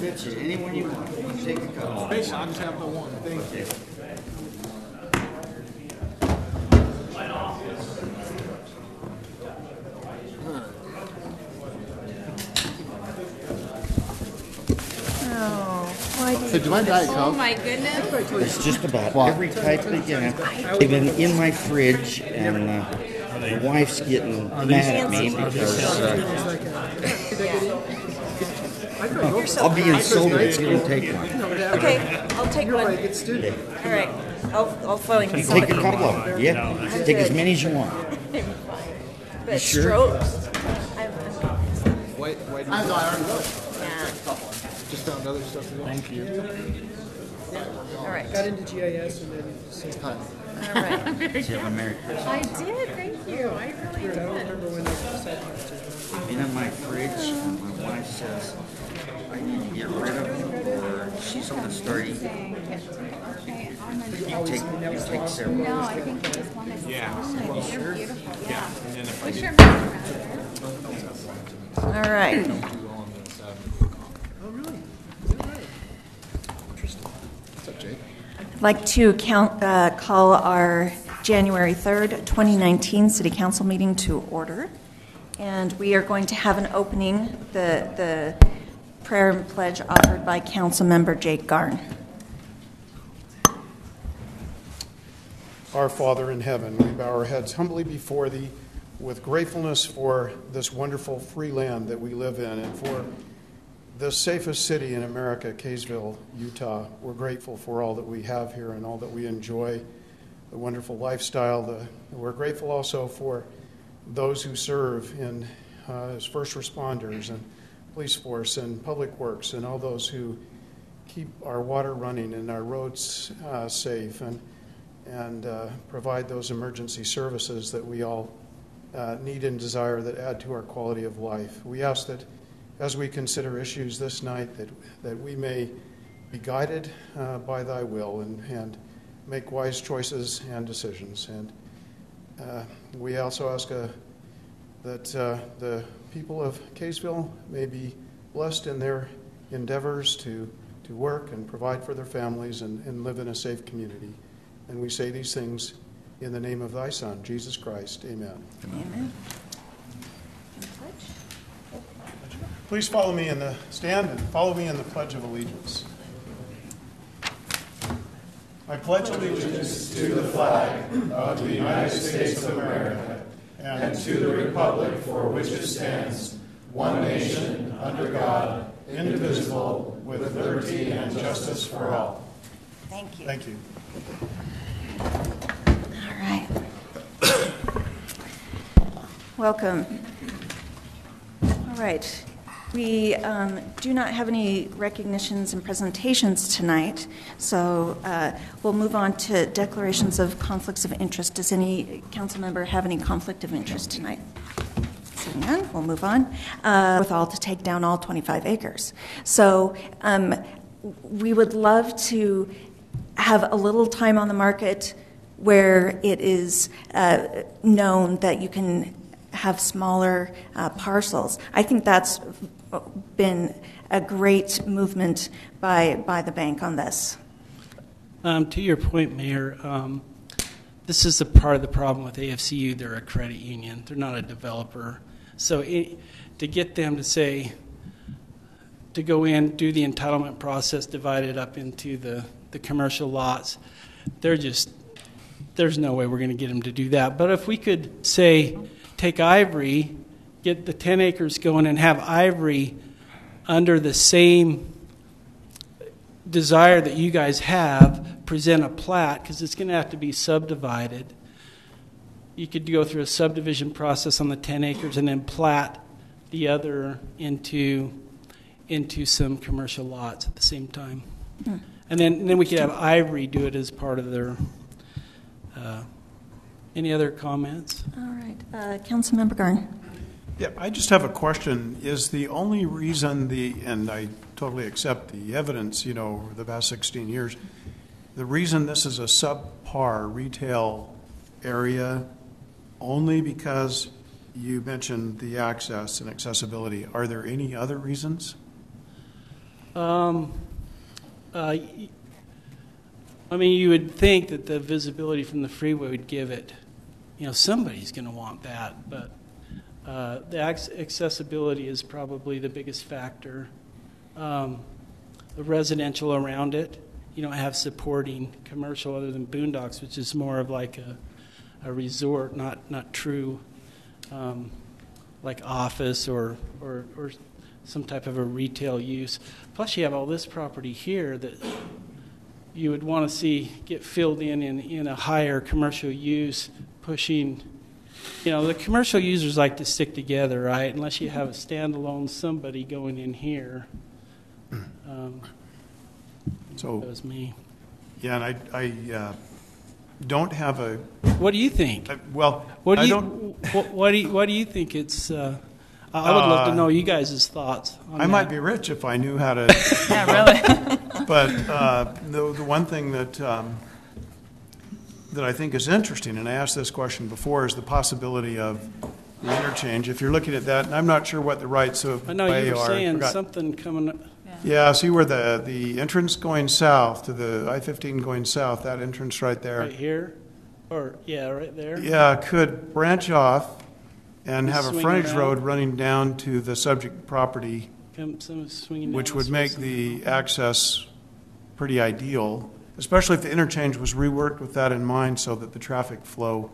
Betcha, anyone you want. Take a couple. I'll just have the one. Thank you. So do I Diet Coke? Oh my goodness. It's just about every type that you have. Even in my fridge, and the wife's getting mad at me because I'll be insulted if you don't take one. Okay, I'll take one. Like it's student. All right, I'll phone you. Take a couple of them, yeah. Take as many as you want. But sure? strokes. Why do you I already know. Yeah. just found other stuff to do? Thank you. All right. Got into GIS and then just All right. Did you have a Merry Christmas? I did. Thank you. I really I don't did. remember when I decided to. Been in my fridge, and my wife says I need to get rid of them, or she's going to start eating. You take several. No, I think this one is Yeah. They're beautiful. Yeah. And then if I We get sure make them All right. too long, then it's oh really? Interesting. What's up, Jake? I'd like to call our January 3rd, 2019 City Council meeting to order. And we are going to have an opening, the prayer and pledge offered by Council Member Jake Garn. Our Father in heaven, we bow our heads humbly before Thee with gratefulness for this wonderful free land that we live in and for the safest city in America, Kaysville, Utah. We're grateful for all that we have here and all that we enjoy, the wonderful lifestyle. We're grateful also for those who serve in as first responders and police force and public works and all those who keep our water running and our roads safe and provide those emergency services that we all need and desire that add to our quality of life. We ask that as we consider issues this night that we may be guided by Thy will and make wise choices and decisions. And we also ask that the people of Kaysville may be blessed in their endeavors to work and provide for their families and live in a safe community. And we say these things in the name of Thy Son, Jesus Christ. Amen. Amen. Please follow me in the stand and follow me in the Pledge of Allegiance. I pledge allegiance to the flag of the United States of America and to the republic for which it stands, one nation, under God, indivisible, with liberty and justice for all. Thank you. Thank you. All right. Welcome. All right. We do not have any recognitions and presentations tonight, so we'll move on to declarations of conflicts of interest. Does any council member have any conflict of interest tonight? Seeing none, we'll move on. With all to take down all 25 acres. So we would love to have a little time on the market where it is known that you can have smaller parcels. I think that's been a great movement by the bank on this. To your point, Mayor, this is a part of the problem with AFCU. They're a credit union. They're not a developer. So to get them to say, to go in, do the entitlement process, divide it up into the commercial lots, there's no way we're going to get them to do that. But if we could say, take Ivory, get the 10 acres going, and have Ivory under the same desire that you guys have, present a plat, because it's going to have to be subdivided. You could go through a subdivision process on the 10 acres and then plat the other into some commercial lots at the same time. Hmm. And then we could have Ivory do it as part of their... any other comments? All right. Councilmember Garn. Yeah, I just have a question. Is the only reason and I totally accept the evidence, over the past 16 years, the reason this is a subpar retail area only because you mentioned the access and accessibility. Are there any other reasons? I mean, you would think that the visibility from the freeway would give it, somebody's going to want that, but the accessibility is probably the biggest factor. The residential around it, you don't have supporting commercial other than Boondocks, which is more of like a resort, not true like office or some type of a retail use. Plus, you have all this property here that you would want to see get filled in a higher commercial use, pushing. The commercial users like to stick together, right? Unless you have a standalone somebody going in here. So that was me. Yeah, and I don't have a. What do you think? Well, what do I you, don't. What do you think it's? I would love to know you guys' thoughts on I that. might be rich if I knew how to. Yeah, really. But the one thing that I think is interesting, and I asked this question before, is the possibility of the interchange. If you're looking at that, and I'm not sure what the rights of I know way you were are. saying Forgot. something coming up. Yeah, see where the entrance going south to the I-15 going south, that entrance right there. Right here? Or, right there? Yeah, could branch off and have a Swing frontage around. road running down to the subject property, Some swinging down which this would way, make some- the access pretty ideal, especially if the interchange was reworked with that in mind so that the traffic flow,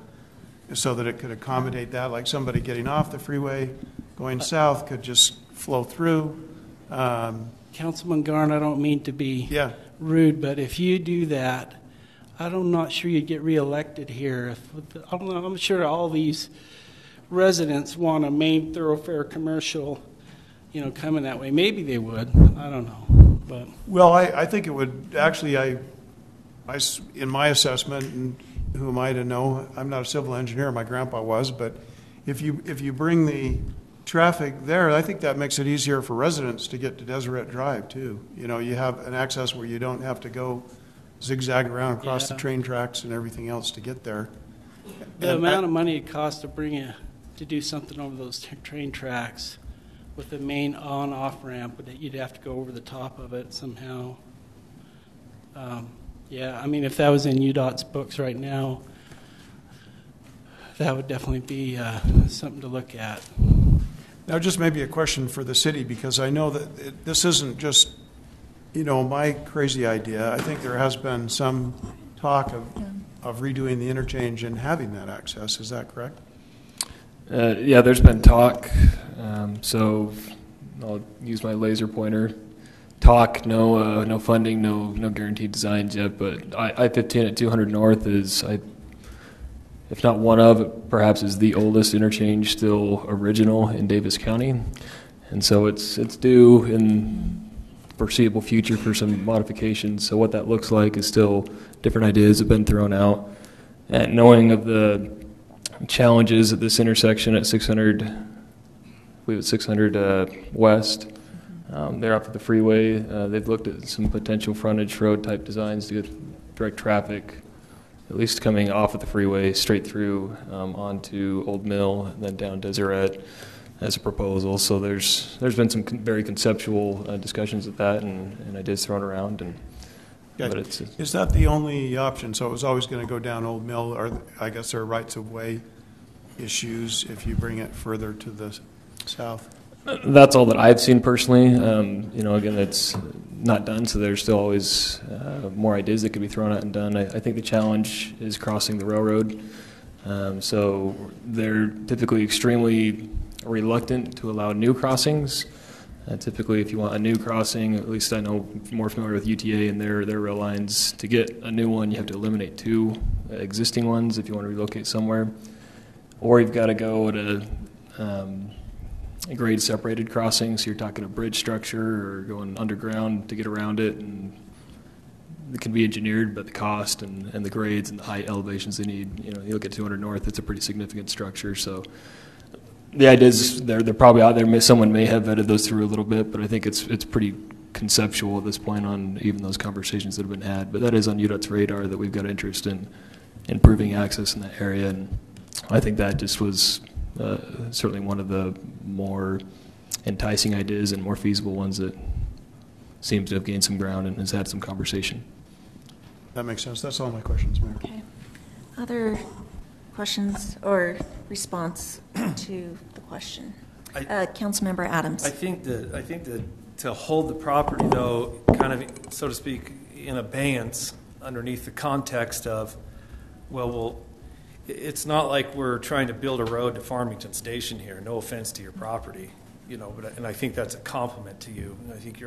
so that it could accommodate that, like somebody getting off the freeway going south could just flow through. Councilman Garn, I don't mean to be Yeah. rude, but if you do that, I'm not sure you'd get reelected here. I'm sure all these residents want a main thoroughfare commercial, coming that way. Maybe they would. I don't know. But Well, I think it would actually, in my assessment, and who am I to know? I'm not a civil engineer. My grandpa was, but if you bring the traffic there, I think that makes it easier for residents to get to Deseret Drive too. You have an access where you don't have to go zigzag around across the Yeah. train tracks and everything else to get there. the And amount of money it costs to do something over those train tracks with the main on-off ramp, that you'd have to go over the top of it somehow. I mean, if that was in UDOT's books right now, that would definitely be something to look at. Now, just maybe a question for the city, because I know that this isn't just, my crazy idea. I think there has been some talk of redoing the interchange and having that access. Is that correct? Yeah, there's been talk. So I'll use my laser pointer. Talk, no funding, no guaranteed designs yet. But I-15 at 200 North is, if not one of, perhaps is the oldest interchange still original in Davis County, and so it's due in foreseeable future for some modifications. So what that looks like is still different ideas have been thrown out, and knowing of the challenges at this intersection at 600, I believe it's 600 West. They're up at the freeway. They've looked at some potential frontage road type designs to get direct traffic, at least coming off of the freeway straight through onto Old Mill and then down Deseret as a proposal. So there's been some very conceptual discussions of that and ideas thrown around. But Is that the only option? So it was always going to go down Old Mill, or I guess there are rights of way issues if you bring it further to the south? That's all that I've seen personally. Again, it's not done, so there's still always more ideas that could be thrown out and done. I think the challenge is crossing the railroad. So they're typically extremely reluctant to allow new crossings. Typically, if you want a new crossing, at least I know more familiar with UTA and their rail lines, to get a new one, you have to eliminate two existing ones if you want to relocate somewhere. Or you've got to go to a grade separated crossing, so you're talking a bridge structure or going underground to get around it, and it can be engineered, but the cost and the grades and the height elevations they need, you look at 200 North, it's a pretty significant structure. So the idea is they're probably out there. Someone may have vetted those through a little bit, but I think it's pretty conceptual at this point on even those conversations that have been had. But that is on UDOT's radar that we've got interest in improving access in that area, and I think that just was certainly one of the more enticing ideas and more feasible ones that seems to have gained some ground and has had some conversation. That makes sense. That's all my questions, Mayor. Okay. Other questions or response to the question? Councilmember Adams. I think that to hold the property, though, kind of, so to speak, in abeyance underneath the context of, it's not like we're trying to build a road to Farmington Station here. No offense to your property, and I think that's a compliment to you. And I think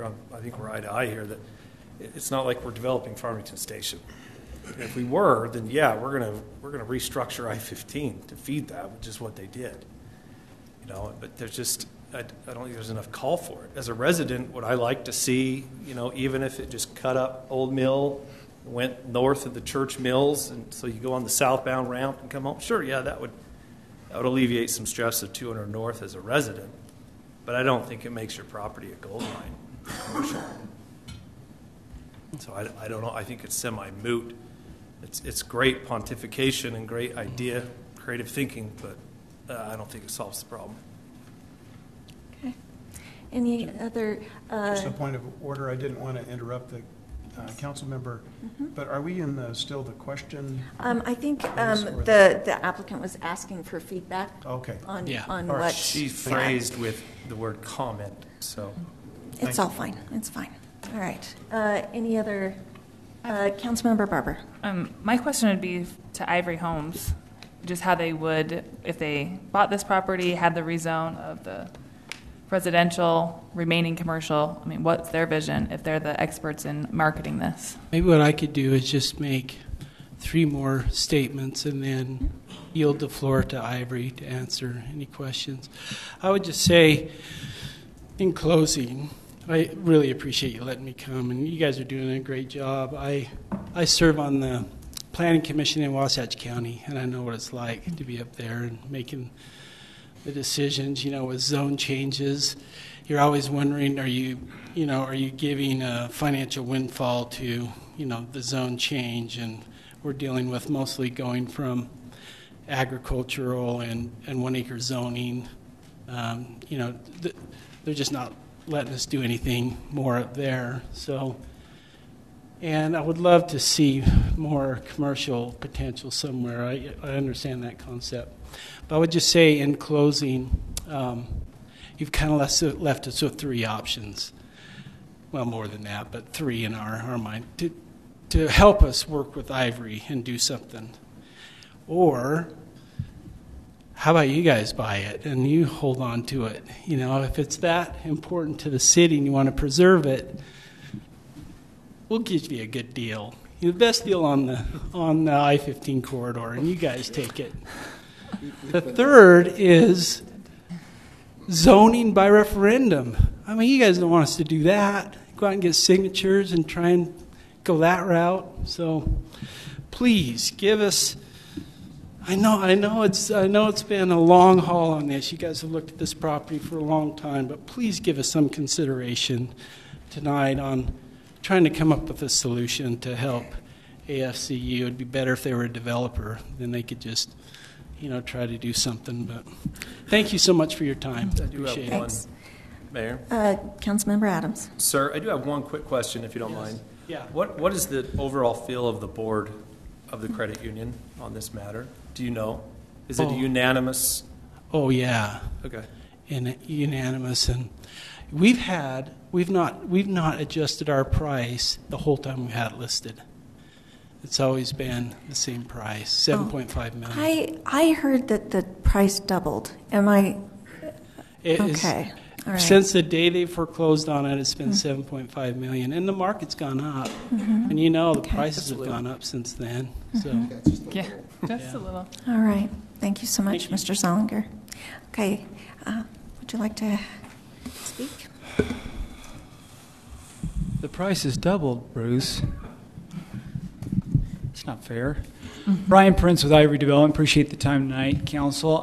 we're eye to eye here that it's not like we're developing Farmington Station. And if we were, then yeah, we're gonna restructure I-15 to feed that, which is what they did. But there's just I don't think there's enough call for it. As a resident, would I like to see, even if it just cut up Old Mill, went north of the Church Mills, and so you go on the southbound ramp and come home? Sure, yeah, that would alleviate some stress of 200 North as a resident. But I don't think it makes your property a gold mine commercial. So I don't know. I think it's semi-moot. It's great pontification and great idea, creative thinking, but I don't think it solves the problem. Okay. Any other? Just a point of order. I didn't want to interrupt the council member, but are we in still the question? I think the applicant was asking for feedback. Okay. On Right. what She phrased with the word comment, so. It's all fine. It's fine. All right. Any other? Councilmember Barber. My question would be to Ivory Homes, just how they would, if they bought this property, had the rezone of the residential, remaining commercial. I mean, what's their vision if they're the experts in marketing this? Maybe what I could do is just make 3 more statements and then yield the floor to Ivory to answer any questions. I would just say, in closing, I really appreciate you letting me come, and you guys are doing a great job. I serve on the Planning Commission in Wasatch County, and I know what it's like to be up there and making the decisions, with zone changes. You're always wondering, are you giving a financial windfall to, the zone change? And we're dealing with mostly going from agricultural and 1-acre zoning. They're just not letting us do anything more up there. So, and I would love to see more commercial potential somewhere. I understand that concept. But I would just say in closing, you've kind of left us with 3 options. Well, more than that, but 3 in our mind. To help us work with Ivory and do something. Or how about you guys buy it and you hold on to it? If it's that important to the city and you want to preserve it, we'll give you a good deal. The best deal on the I-15 corridor, and you guys take it. The third is zoning by referendum. I mean, you guys don't want us to do that. Go out and get signatures and try and go that route. So please give us. I know it's been a long haul on this. You guys have looked at this property for a long time, but please give us some consideration tonight on trying to come up with a solution to help AFCU. It would be better if they were a developer, then they could just, try to do something. But thank you so much for your time. I do have one, Mayor. Councilmember Adams. Sir, I do have one quick question, if you don't mind. Yeah. What is the overall feel of the board of the credit union on this matter? Do you know? Is it unanimous? Oh yeah. Okay. And unanimous, and we've not adjusted our price the whole time we've had it listed. It's always been the same price, $7.5 million. I heard that the price doubled. Am I okay? All right. Since the day they foreclosed on it, it's been $7.5 million, and the market's gone up. And the prices have gone up since then. So Yeah, just a little. All right. Thank you so much, Thank you. Mr. Zollinger. Okay. Would you like to speak? The price has doubled, Bruce. It's not fair. Brian Prince with Ivory Development. Appreciate the time tonight, Council.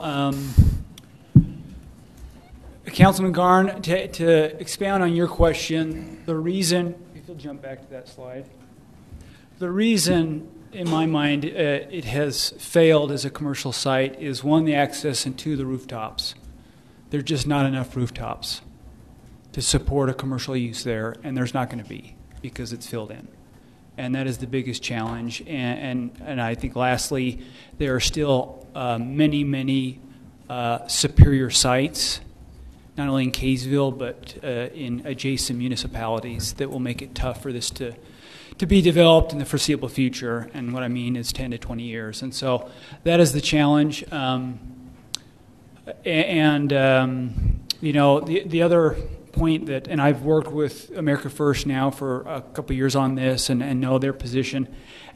Councilman Garn, to expound on your question, the reason, if you'll jump back to that slide, the reason, in my mind, it has failed as a commercial site is 1, the access, and 2, the rooftops. There are just not enough rooftops. to support a commercial use there, and there's not going to be because it's filled in. And that is the biggest challenge. And I think lastly, there are still many superior sites, not only in Kaysville, but in adjacent municipalities that will make it tough for this to be developed in the foreseeable future. And what I mean is 10 to 20 years. And so that is the challenge. You know, the other point that, and I've worked with America First now for a couple of years on this and know their position.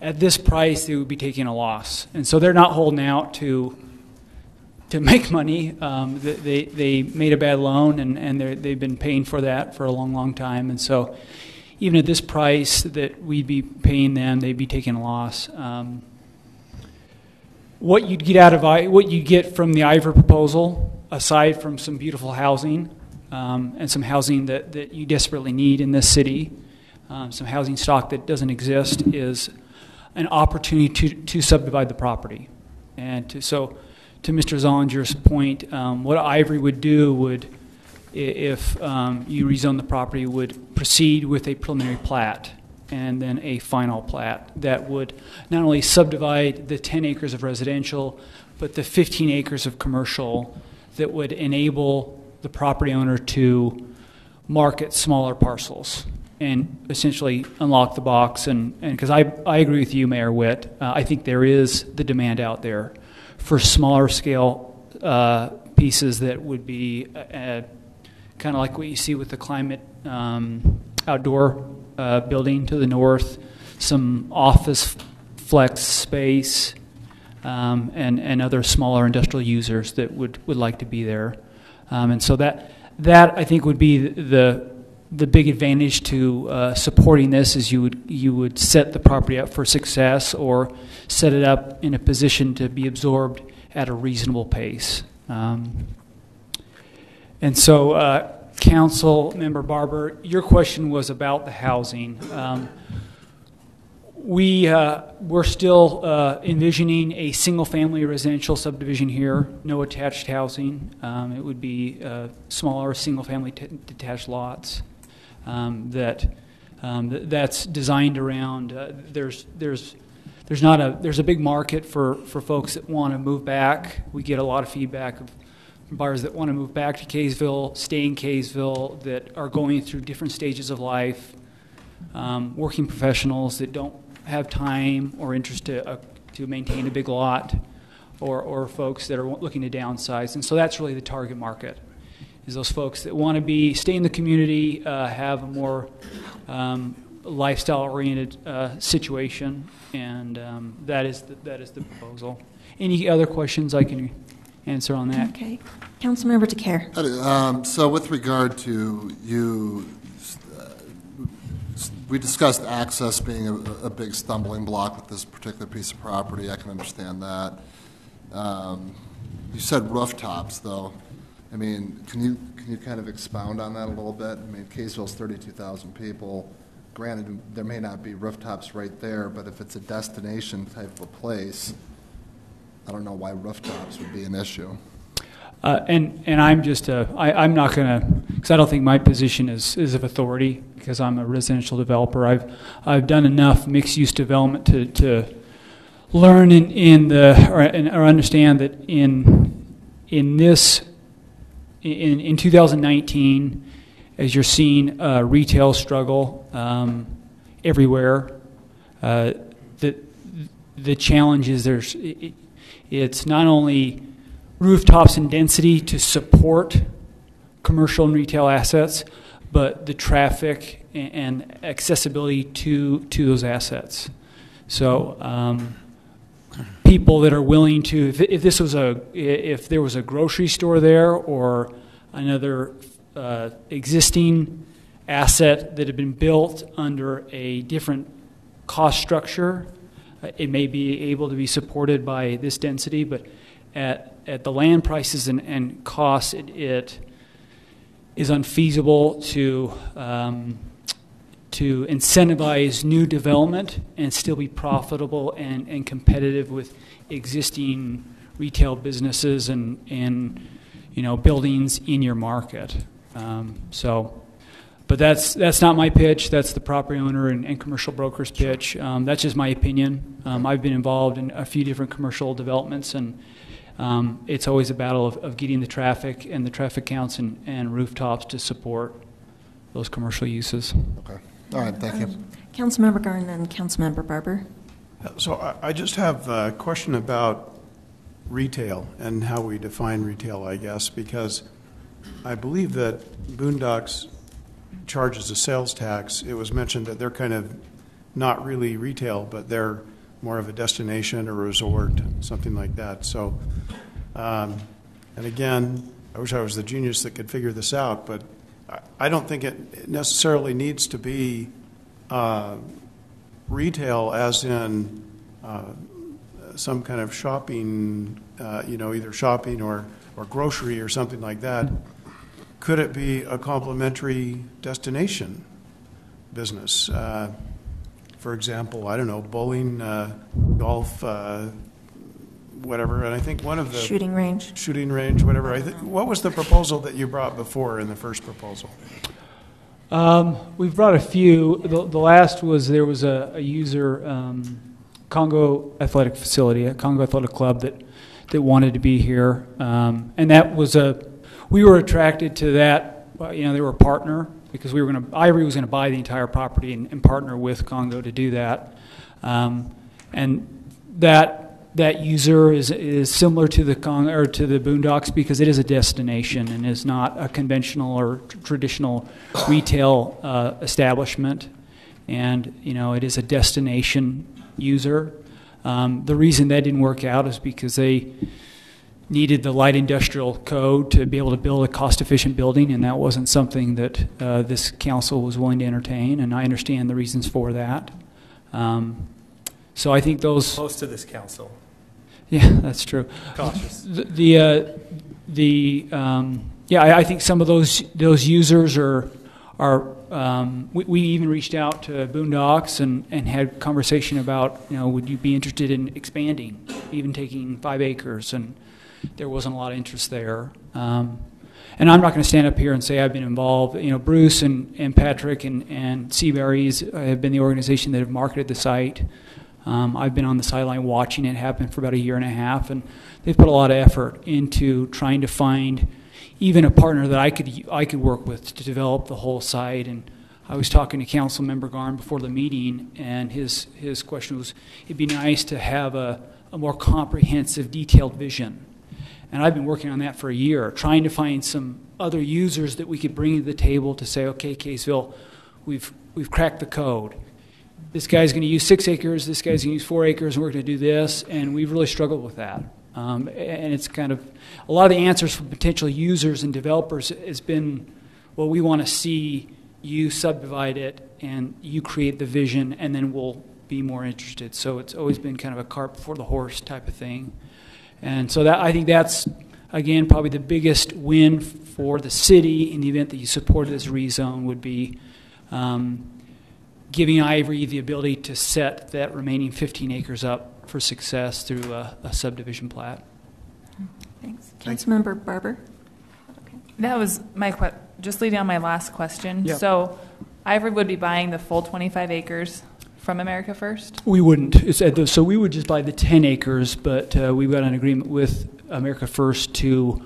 At this price, they would be taking a loss. And so they're not holding out to make money. They made a bad loan, and they've been paying for that for a long time. And so even at this price that we'd be paying them, they'd be taking a loss. What you'd get from the Ivor proposal, aside from some beautiful housing, and some housing that you desperately need in this city, some housing stock that doesn't exist, is an opportunity to subdivide the property. And to Mr. Zollinger's point, what Ivory would do if you rezone the property, would proceed with a preliminary plat and then a final plat that would not only subdivide the 10 acres of residential, but the 15 acres of commercial that would enable the property owner to market smaller parcels and essentially unlock the box. And because I agree with you, Mayor Witt, I think there is the demand out there for smaller scale pieces that would be kind of like what you see with the climate outdoor building to the north, some office flex space, and other smaller industrial users that would like to be there. And so that I think would be the big advantage to supporting this, is you would set the property up for success or set it up in a position to be absorbed at a reasonable pace. And so, Council Member Barber, your question was about the housing. We're still envisioning a single-family residential subdivision here, no attached housing. It would be smaller single-family detached lots that's designed around. There's a big market for folks that want to move back. We get a lot of feedback from buyers that want to move back to Kaysville, stay in Kaysville, that are going through different stages of life, working professionals that don't have time or interest to maintain a big lot, or folks that are looking to downsize. And so that's really the target market, is those folks that want to stay in the community, have a more lifestyle-oriented situation, and that is the proposal. Any other questions I can answer on that? Okay. Councilmember DeCare. So with regard to you, we discussed access being a big stumbling block with this particular piece of property. I can understand that. You said rooftops, though. I mean, can you kind of expound on that a little bit? I mean, Kaysville's 32,000 people. Granted, there may not be rooftops right there, but if it's a destination type of a place, I don't know why rooftops would be an issue. And I'm just I'm not going to, because I don't think my position is of authority, because I'm a residential developer. I've done enough mixed use development to learn or understand that in 2019, as you're seeing retail struggle everywhere, the challenge is it's not only rooftops and density to support commercial and retail assets, but the traffic and accessibility to those assets. So people that are willing to, if there was a grocery store there or another existing asset that had been built under a different cost structure, it may be able to be supported by this density, but at the land prices and costs, it is unfeasible to incentivize new development and still be profitable and competitive with existing retail businesses and buildings in your market. So But that's not my pitch. That's the property owner and commercial broker's pitch. That's just my opinion. I've been involved in a few different commercial developments, and it's always a battle of getting the traffic and the traffic counts and rooftops to support those commercial uses. Okay. All right, thank you. Councilmember Garn and Councilmember Barber. So I just have a question about retail and how we define retail, I guess, because I believe that Boondocks charges a sales tax. It was mentioned that they're kind of not really retail, but they're more of a destination or resort, something like that. So, and again, I wish I was the genius that could figure this out, but I don't think it necessarily needs to be retail as in some kind of shopping, either shopping or grocery or something like that. Could it be a complementary destination business? For example, I don't know, bowling, golf, whatever. And I think one of the Shooting range, whatever. What was the proposal that you brought before in the first proposal? We've brought a few. The last was there was a user, Congo Athletic Facility, a Congo Athletic Club that wanted to be here, and that was we were attracted to that. They were a partner because Ivory was going to buy the entire property and partner with Congo to do that, and that user is similar to the Boondocks because it is a destination and is not a conventional or traditional retail establishment, and it is a destination user. The reason that didn't work out is because they needed the light industrial code to be able to build a cost-efficient building, and that wasn't something that this council was willing to entertain, and I understand the reasons for that. So I think those... Close to this council. Yeah, that's true. Cautious. I think some of those users are we even reached out to Boondocks and had conversation about, would you be interested in expanding, even taking 5 acres, and there wasn't a lot of interest there. And I'm not going to stand up here and say I've been involved. Bruce and Patrick and Seaberries have been the organization that have marketed the site. I've been on the sideline watching it happen for about a year and a half, and they've put a lot of effort into trying to find even a partner that I could work with to develop the whole site. And I was talking to Councilmember Garn before the meeting, and his question was, it'd be nice to have a more comprehensive, detailed vision. And I've been working on that for a year, trying to find some other users that we could bring to the table to say, okay, Kaysville, we've cracked the code. This guy's going to use 6 acres, this guy's going to use 4 acres, and we're going to do this, and we've really struggled with that. And it's kind of, a lot of the answers from potential users and developers has been, well, we want to see you subdivide it, and you create the vision, and then we'll be more interested. So it's always been kind of a cart before the horse type of thing. And so I think that's, again, probably the biggest win for the city in the event that you supported this rezone would be giving Ivory the ability to set that remaining 15 acres up for success through a subdivision plat. Thanks. Councilmember Barber? Okay. That was my just leading on my last question. Yep. So Ivory would be buying the full 25 acres from America First? We wouldn't. So we would just buy the 10 acres, but we've got an agreement with America First to,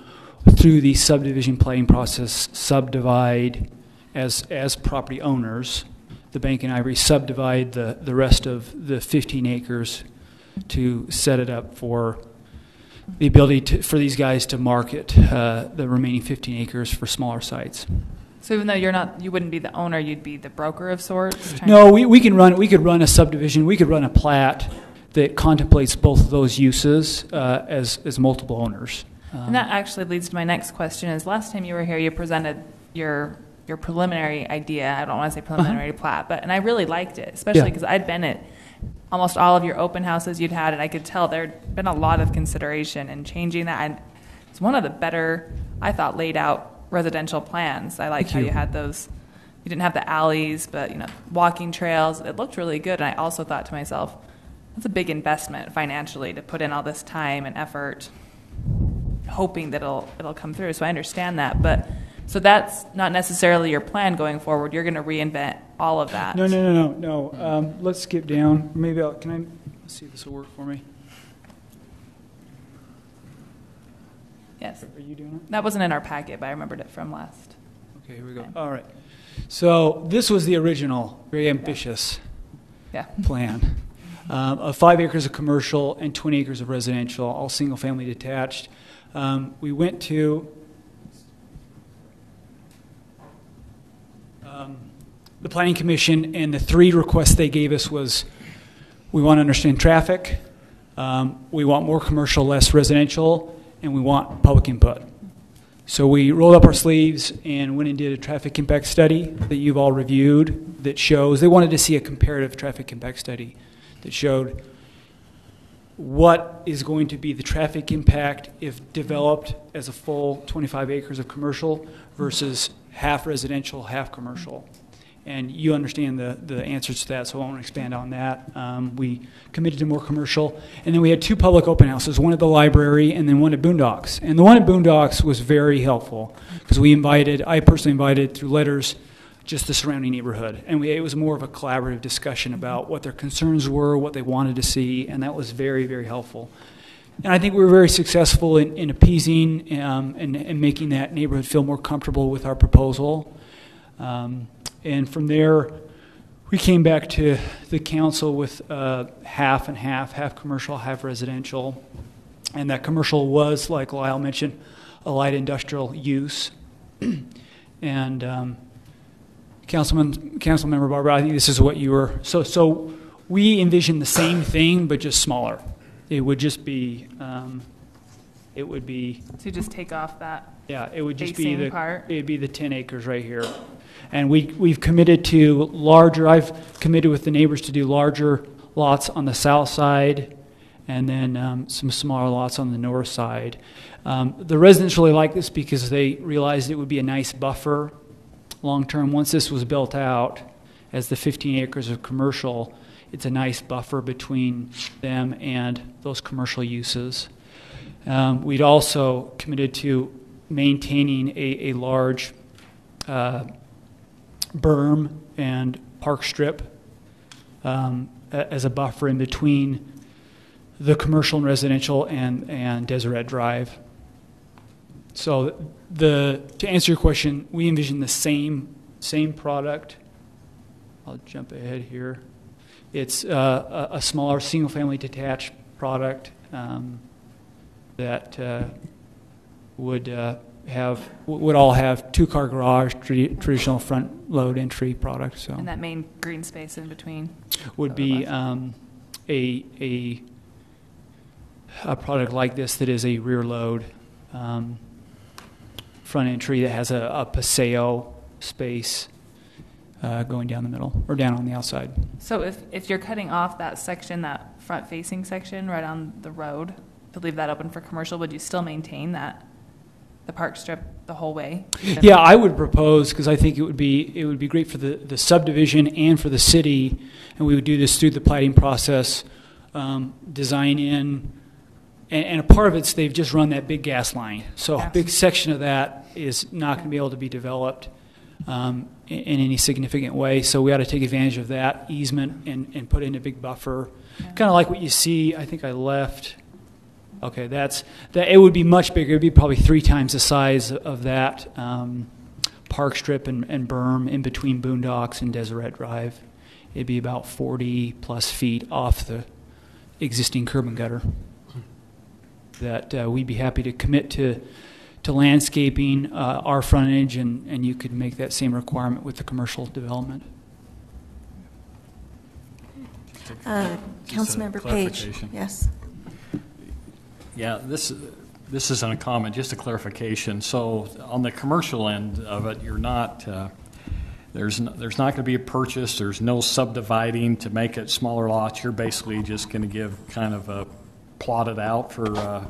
through the subdivision planning process, subdivide as property owners. The bank and Ivory subdivide the rest of the 15 acres to set it up for the ability for these guys to market the remaining 15 acres for smaller sites. So even though you wouldn't be the owner, you'd be the broker of sorts? No, we could run a subdivision. We could run a plat that contemplates both of those uses as multiple owners. And that actually leads to my next question. Is last time you were here, you presented your preliminary idea. I don't want to say preliminary plat, and I really liked it, especially because I'd been at almost all of your open houses you'd had, and I could tell there'd been a lot of consideration in changing that. And it's one of the better, I thought, laid out residential plans. I liked how you had those. You didn't have the alleys, but walking trails. It looked really good, and I also thought to myself, that's a big investment financially to put in all this time and effort, hoping that it'll come through. So I understand that, but So that's not necessarily your plan going forward. You're going to reinvent all of that. No. Let's skip down. Maybe let's see if this will work for me. Yes. Are you doing it? That wasn't in our packet, but I remembered it from last. Okay, here we go. All right. So this was the original, very ambitious plan. Of 5 acres of commercial and 20 acres of residential, all single-family detached. We went to the Planning Commission, and the 3 requests they gave us was, we want to understand traffic, we want more commercial, less residential, and we want public input. So we rolled up our sleeves and went and did a traffic impact study that you've all reviewed that shows, they wanted to see a comparative traffic impact study that showed what is going to be the traffic impact if developed as a full 25 acres of commercial versus half residential, half commercial. And you understand the answers to that, so I won't expand on that. We committed to more commercial. And then we had 2 public open houses, one at the library and then one at Boondocks. And the one at Boondocks was very helpful because I personally invited through letters just the surrounding neighborhood. And it was more of a collaborative discussion about what their concerns were, what they wanted to see, and that was very, very helpful. And I think we were very successful in appeasing and making that neighborhood feel more comfortable with our proposal. And from there, we came back to the council with half and half commercial, half residential. And that commercial was, like Lyle mentioned, a light industrial use. And Councilmember Barber, I think this is what you were. So we envisioned the same thing, but just smaller. It would just be. It would be. So you just take off that. Yeah, it would just be the part. It'd be the 10 acres right here, and we've committed to larger. I've committed with the neighbors to do larger lots on the south side, and then some smaller lots on the north side. The residents really like this because they realized it would be a nice buffer long term. Once this was built out as the 15 acres of commercial, it's a nice buffer between them and those commercial uses. We'd also committed to maintaining a large berm and park strip as a buffer in between the commercial and residential and Deseret Drive. So to answer your question, we envision the same product. I'll jump ahead here. It's a smaller single-family detached product that would all have 2-car garage, traditional front load entry product. So And that main green space in between would be a product like this that is a rear load front entry that has a paseo space going down the middle or down on the outside. So if you're cutting off that section, that front-facing section right on the road, to leave that open for commercial, would you still maintain the park strip the whole way? Yeah, I would propose, because I think it would be great for the subdivision and for the city, and we would do this through the plating process, design in, and a part of it's they've just run that big gas line, so a big section of that is not going to be able to be developed in any significant way. So we ought to take advantage of that easement and put in a big buffer, kind of like what you see. I think I left. Okay, that. It would be much bigger. It would be probably 3 times the size of that park strip and berm in between Boondocks and Deseret Drive. It'd be about 40 plus feet off the existing curb and gutter. That we'd be happy to commit to landscaping our frontage, and you could make that same requirement with the commercial development. Councilmember Page. Yes. Yeah, this isn't a comment, just a clarification. So on the commercial end of it, you're not there's not going to be a purchase. There's no subdividing to make it smaller lots. You're basically just going to give kind of a plotted out for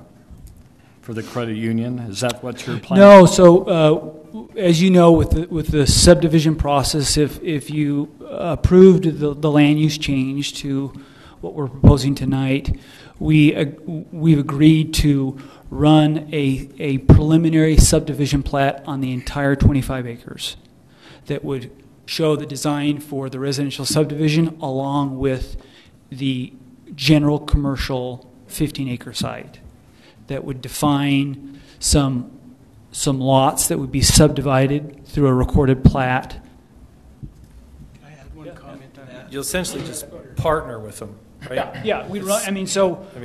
the credit union. Is that what you're planning? No. So as you know, with the subdivision process, if you approved the land use change to what we're proposing tonight, we've agreed to run a preliminary subdivision plat on the entire 25 acres that would show the design for the residential subdivision along with the general commercial 15-acre site that would define some lots that would be subdivided through a recorded plat. I had one comment on that. You'll essentially just partner with them, right? Yeah, we'd run,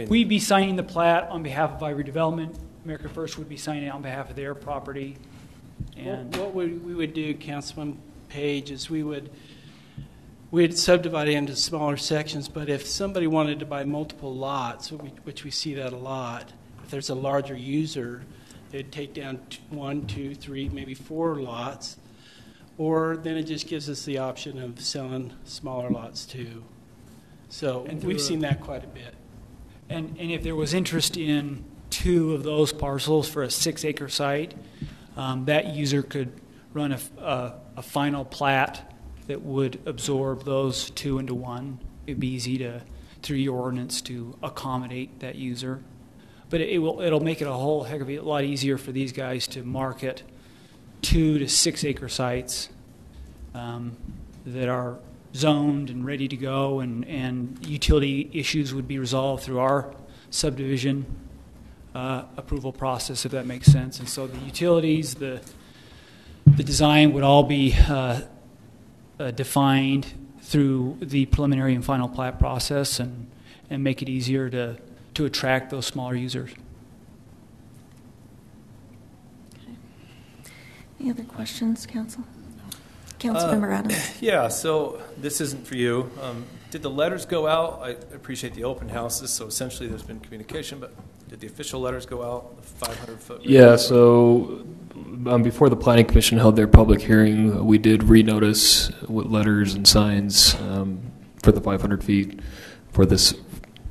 we'd be signing the plat on behalf of Ivory Development. America First would be signing it on behalf of their property. And What we would do, Councilman Page, is we'd subdivide it into smaller sections, but if somebody wanted to buy multiple lots, which we see that a lot, if there's a larger user, they'd take down 1, 2, 3, maybe 4 lots, or then it just gives us the option of selling smaller lots too. So we've seen that quite a bit. And if there was interest in 2 of those parcels for a 6-acre site, that user could run a final plat that would absorb those 2 into 1. It'd be easy through your ordinance to accommodate that user. But it'll make it a whole heck of a lot easier for these guys to market 2 to 6-acre sites that are zoned and ready to go, and utility issues would be resolved through our subdivision approval process, if that makes sense. And so the utilities, the design would all be defined through the preliminary and final plat process, and make it easier to attract those smaller users. Any other questions, Council? Councilmember Adams. Yeah, so this isn't for you. Did the letters go out? I appreciate the open houses, so essentially there's been communication, but did the official letters go out, the 500-foot? Yeah, so before the Planning Commission held their public hearing, we did renotice with letters and signs for the 500 feet for this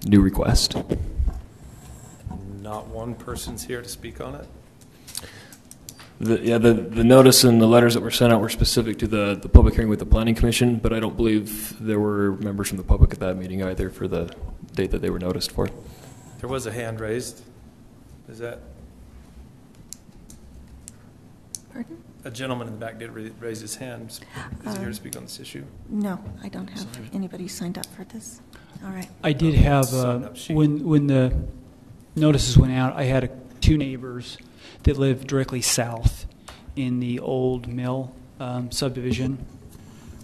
new request. Not one person's here to speak on it? The notice and the letters that were sent out were specific to the public hearing with the Planning Commission, but I don't believe there were members from the public at that meeting either for the date that they were noticed for. There was a hand raised. Is that? Pardon? A gentleman in the back did raise his hand. Is he here to speak on this issue? No, I don't have anybody signed up for this. All right. I did have, Sign-up sheet. when the notices went out, I had 2 neighbors that lived directly south in the old mill subdivision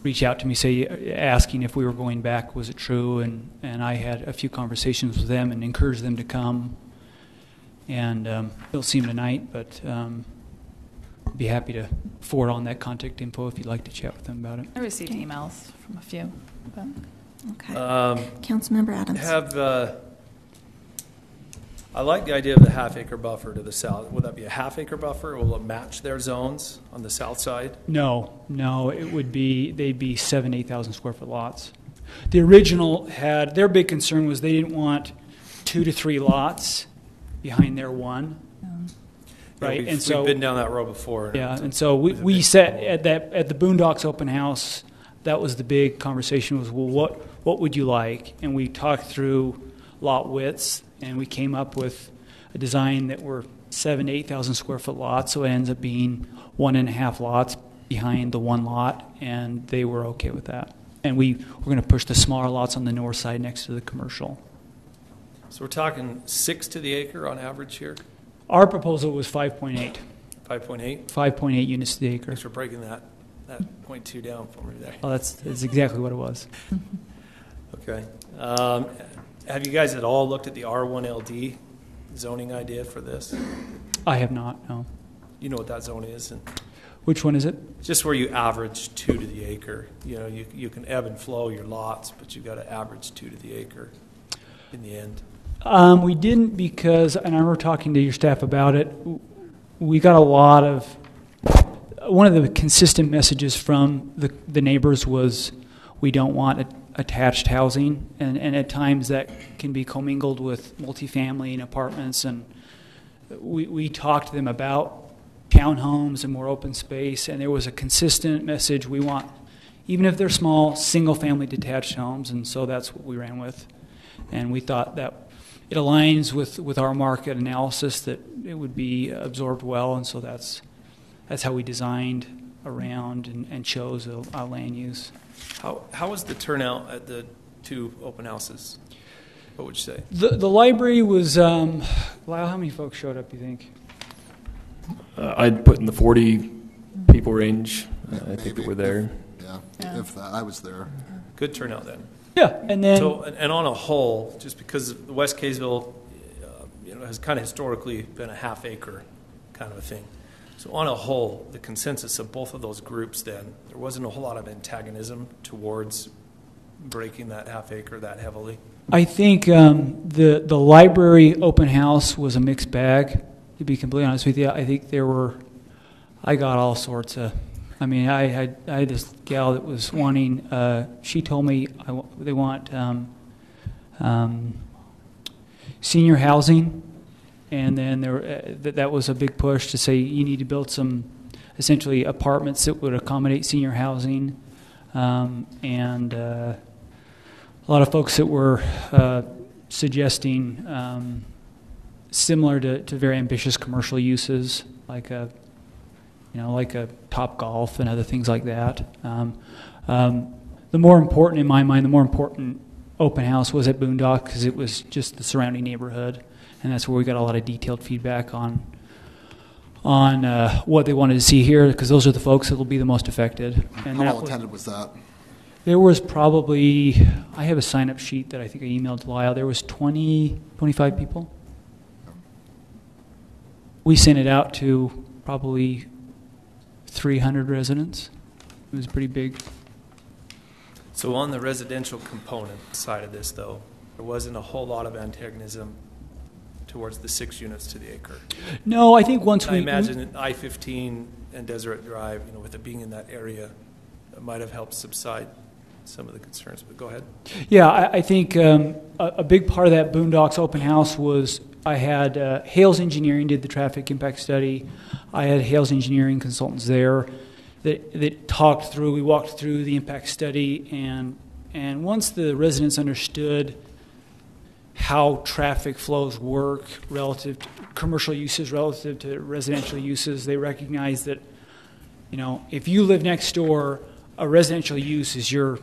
reach out to me, asking if we were going back, was it true? And I had a few conversations with them and encouraged them to come. And they'll see them tonight, but I'd be happy to forward on that contact info if you'd like to chat with them about it. I received emails from a few. But. Okay. Councilmember Adams. I like the idea of the half-acre buffer to the south. Would that be a half-acre buffer, or will it match their zones on the south side? No, it would be, they'd be 7,000 to 8,000 square foot lots. The original their big concern was they didn't want 2 to 3 lots behind their one. Right, Yeah, and so we've been down that road before. Yeah, and so we said at the Boondocks open house, that was the big conversation was, well, what would you like? And we talked through lot widths, and we came up with a design that were 7,000 to 8,000 square foot lots, so it ends up being 1.5 lots behind the 1 lot, and they were okay with that. And we're going to push the smaller lots on the north side next to the commercial. So we're talking 6 to the acre on average here? Our proposal was 5.8. 5.8? 5.8 units to the acre. Thanks for breaking that 0.2 down for me there. Well, that's exactly what it was. Okay. Have you guys at all looked at the R1LD zoning idea for this? I have not, no. You know what that zone is? And Which one is it? just where you average 2 to the acre. You know, you can ebb and flow your lots, but you've got to average 2 to the acre in the end. We didn't because, and I remember talking to your staff about it, we got a lot of, one of the consistent messages from the neighbors was we don't want attached housing, and at times that can be commingled with multifamily and apartments, and we talked to them about townhomes and more open space, and there was a consistent message, we want, even if they're small, single-family detached homes, and so that's what we ran with. And we thought that it aligns with our market analysis that it would be absorbed well, and so that's how we designed around and chose a land use. How was the turnout at the 2 open houses? What would you say? The library was, Lyle, how many folks showed up, you think? I'd put in the 40 people range. I think that we're there. Yeah, if that, I was there. Good turnout then. Yeah, and then... So, and on a whole, just because West Kaysville, has kind of historically been a half-acre kind of a thing. So on a whole, the consensus of both of those groups then, there wasn't a whole lot of antagonism towards breaking that half-acre that heavily? I think the library open house was a mixed bag, to be completely honest with you. I think I got all sorts of... I mean, I had this gal that was wanting, she told me they want senior housing, and then that was a big push to say you need to build some, essentially, apartments that would accommodate senior housing, and a lot of folks that were suggesting similar to very ambitious commercial uses, like a Top Golf and other things like that. The more important, in my mind, the more important open house was at Boondock because it was just the surrounding neighborhood, and that's where we got a lot of detailed feedback on what they wanted to see here, because those are the folks that will be the most affected. And How well attended was that? There was probably, I have a sign-up sheet that I think I emailed to Lyle. There was 25 people. We sent it out to probably 300 residents. It was pretty big. So on the residential component side of this, though, there wasn't a whole lot of antagonism towards the 6 units to the acre. No, I think once I imagine I-15 and Deseret Drive, with it being in that area, it might have helped subside some of the concerns. But go ahead. Yeah, I think a big part of that Boondocks open house was I had Hales Engineering did the traffic impact study. I had Hales Engineering consultants there that talked through. We walked through the impact study, and once the residents understood how traffic flows work relative to commercial uses relative to residential uses, they recognized that, if you live next door, a residential use is your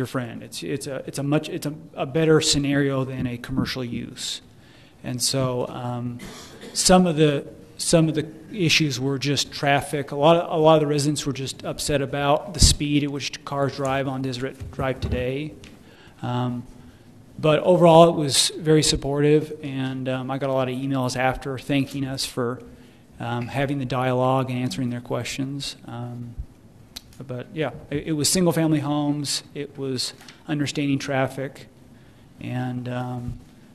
friend. It's a better scenario than a commercial use. And so some of the issues were just traffic. A lot of the residents were just upset about the speed at which cars drive on Deseret Drive today. But overall, it was very supportive, and I got a lot of emails after thanking us for having the dialogue and answering their questions. But yeah, it was single-family homes. It was understanding traffic, and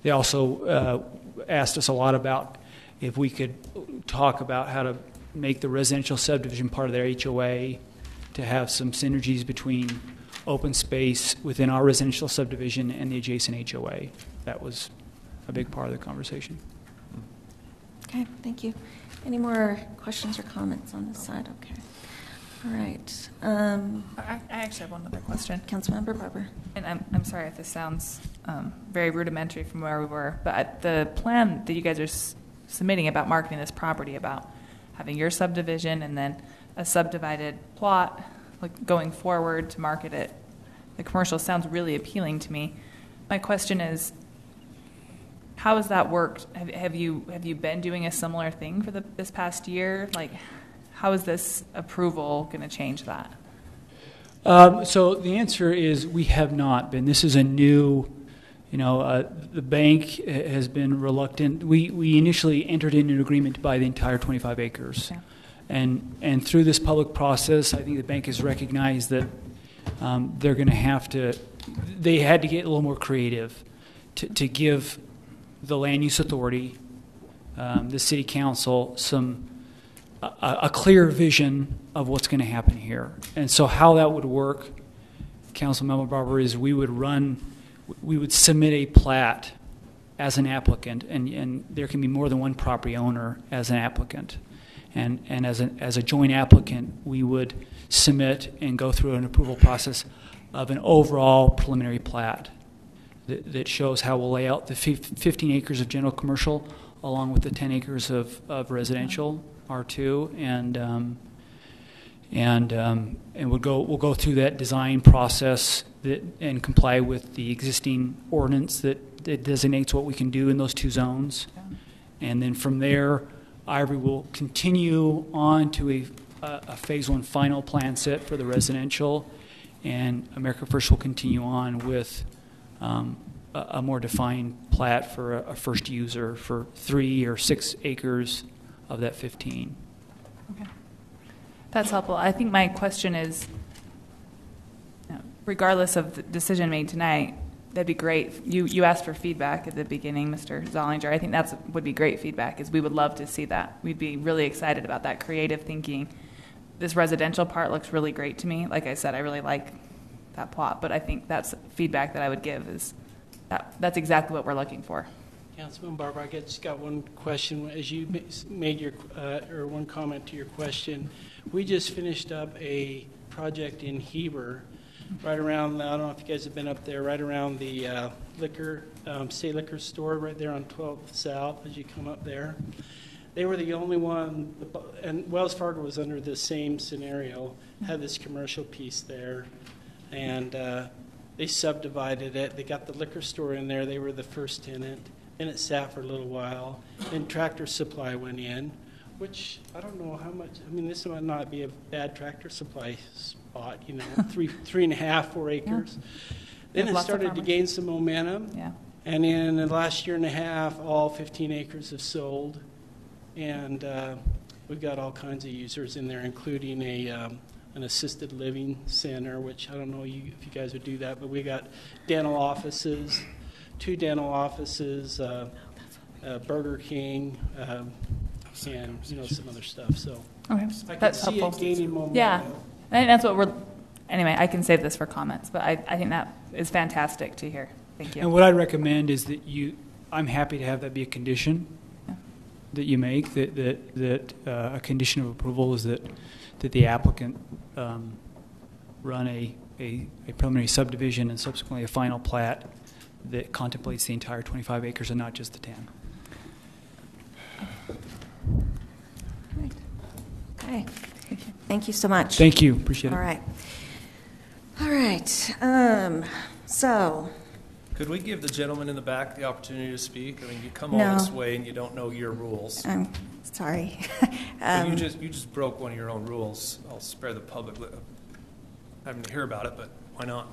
they also asked us a lot about if we could talk about how to make the residential subdivision part of their HOA to have some synergies between open space within our residential subdivision and the adjacent HOA. That was a big part of the conversation. Okay, thank you. Any more questions or comments on this side? Okay. All right. I actually have one other question. Councilmember Barber. And I'm sorry if this sounds very rudimentary from where we were, but the plan that you guys are submitting about marketing this property, about having your subdivision and then a subdivided plot, like going forward to market it, the commercial sounds really appealing to me. My question is, how has that worked? Have you been doing a similar thing for this past year? Like, how is this approval going to change that? So the answer is we have not been. This is a new, the bank has been reluctant. We initially entered into an agreement to buy the entire 25 acres. Okay. And through this public process, I think the bank has recognized that they're going to have to, they had to get a little more creative to give the land use authority, the city council, a clear vision of what's going to happen here. And so how that would work, Councilmember Barber, is we would submit a plat as an applicant, and there can be more than one property owner as an applicant. And as a joint applicant, we would submit and go through an approval process of an overall preliminary plat. that shows how we'll lay out the 15 acres of general commercial along with the 10 acres of residential R2, and we'll go through that design process and comply with the existing ordinance that designates what we can do in those two zones. And then from there, Ivory will continue on to a phase one final plan set for the residential, and America First will continue on with a more defined plat for a first user for 3 or 6 acres of that 15. Okay. That's helpful. I think my question is, regardless of the decision made tonight, that'd be great. You asked for feedback at the beginning, Mr. Zollinger. I think that would be great feedback, is we would love to see that. We'd be really excited about that creative thinking. This residential part looks really great to me. Like I said, I really like that plot, but I think that's feedback that I would give is that's exactly what we're looking for. Councilman Barber, I just got one question. As you made your, or one comment to your question, we just finished up a project in Heber, right around, I don't know if you guys have been up there, right around the state liquor store right there on 12th South as you come up there. They were the only one, and Wells Fargo was under the same scenario, had this commercial piece there, and they subdivided it. They got the liquor store in there. They were the first tenant. Then it sat for a little while. Then Tractor Supply went in, which I don't know how much. I mean, this might not be a bad Tractor Supply spot, 3.5, 4 acres. Then it started to gain some momentum. Yeah. And in the last year and a half, all 15 acres have sold. And we've got all kinds of users in there, including an assisted living center, which I don't know if you guys would do that, but we got dental offices, 2 dental offices, Burger King, and some other stuff. So okay. I can That's see helpful. it gaining momentum. Yeah, I think that's what we're. Anyway, I can save this for comments, but I think that is fantastic to hear. Thank you. And what I recommend is that I'm happy to have that be a condition that you make, that a condition of approval is that the applicant run a preliminary subdivision and subsequently a final plat that contemplates the entire 25 acres and not just the 10. Right. Okay. Thank you so much. Thank you. Appreciate it. All right. All right. So. Could we give the gentleman in the back the opportunity to speak? I mean, you come No. all this way and you don't know your rules. I'm sorry. You just broke one of your own rules. I'll spare the public having to hear about it, but why not?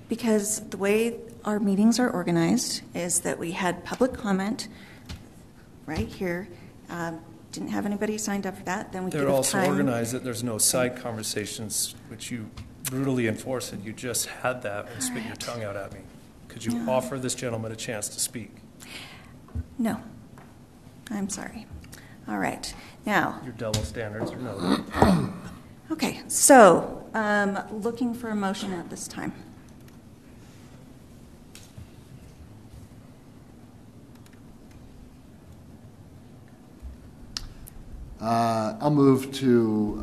Because the way our meetings are organized is that we had public comment right here. Didn't have anybody signed up for that. Then we They're could have also time. organized that there's no side conversations, which you brutally enforce, and you just had that and spit your tongue out at me. Could you offer this gentleman a chance to speak? No. I'm sorry. All right. Now. Your double standards are noted. Okay. So, looking for a motion at this time. I'll move to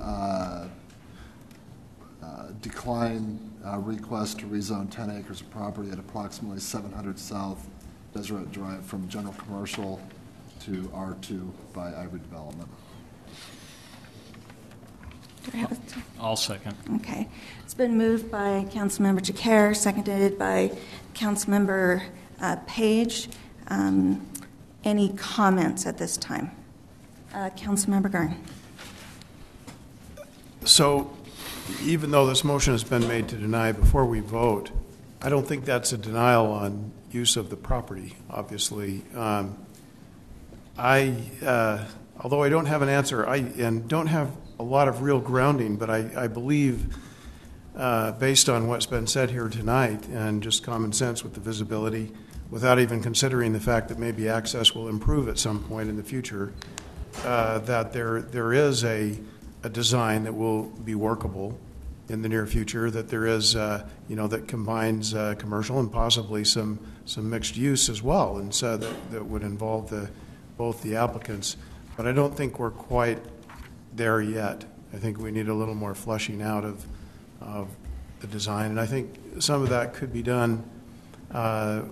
decline request to rezone 10 acres of property at approximately 700 South Deseret Drive from general commercial to R2 by Ivory Development. Do I have a I'll second. Okay. It's been moved by Councilmember Jacare, seconded by Councilmember Page. Any comments at this time? Councilmember Garn. So even though this motion has been made to deny before we vote, I don't think that's a denial on use of the property, obviously. Although I don't have an answer, and don't have a lot of real grounding, but I believe, based on what's been said here tonight and just common sense with the visibility, without even considering the fact that maybe access will improve at some point in the future, that there is a design that will be workable in the near future, that there is, that combines commercial and possibly some mixed use as well, and so that would involve both the applicants. But I don't think we're quite there yet. I think we need a little more fleshing out of the design, and I think some of that could be done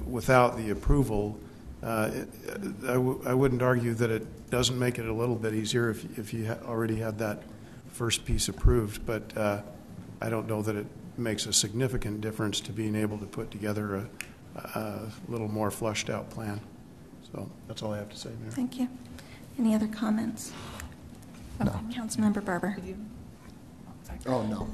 without the approval. I wouldn't argue that it doesn't make it a little bit easier if you already had that first piece approved, but I don't know that it makes a significant difference to being able to put together a little more fleshed out plan. So that's all I have to say, Mayor. Thank you. Any other comments? No. Councilmember Barber. Oh, no.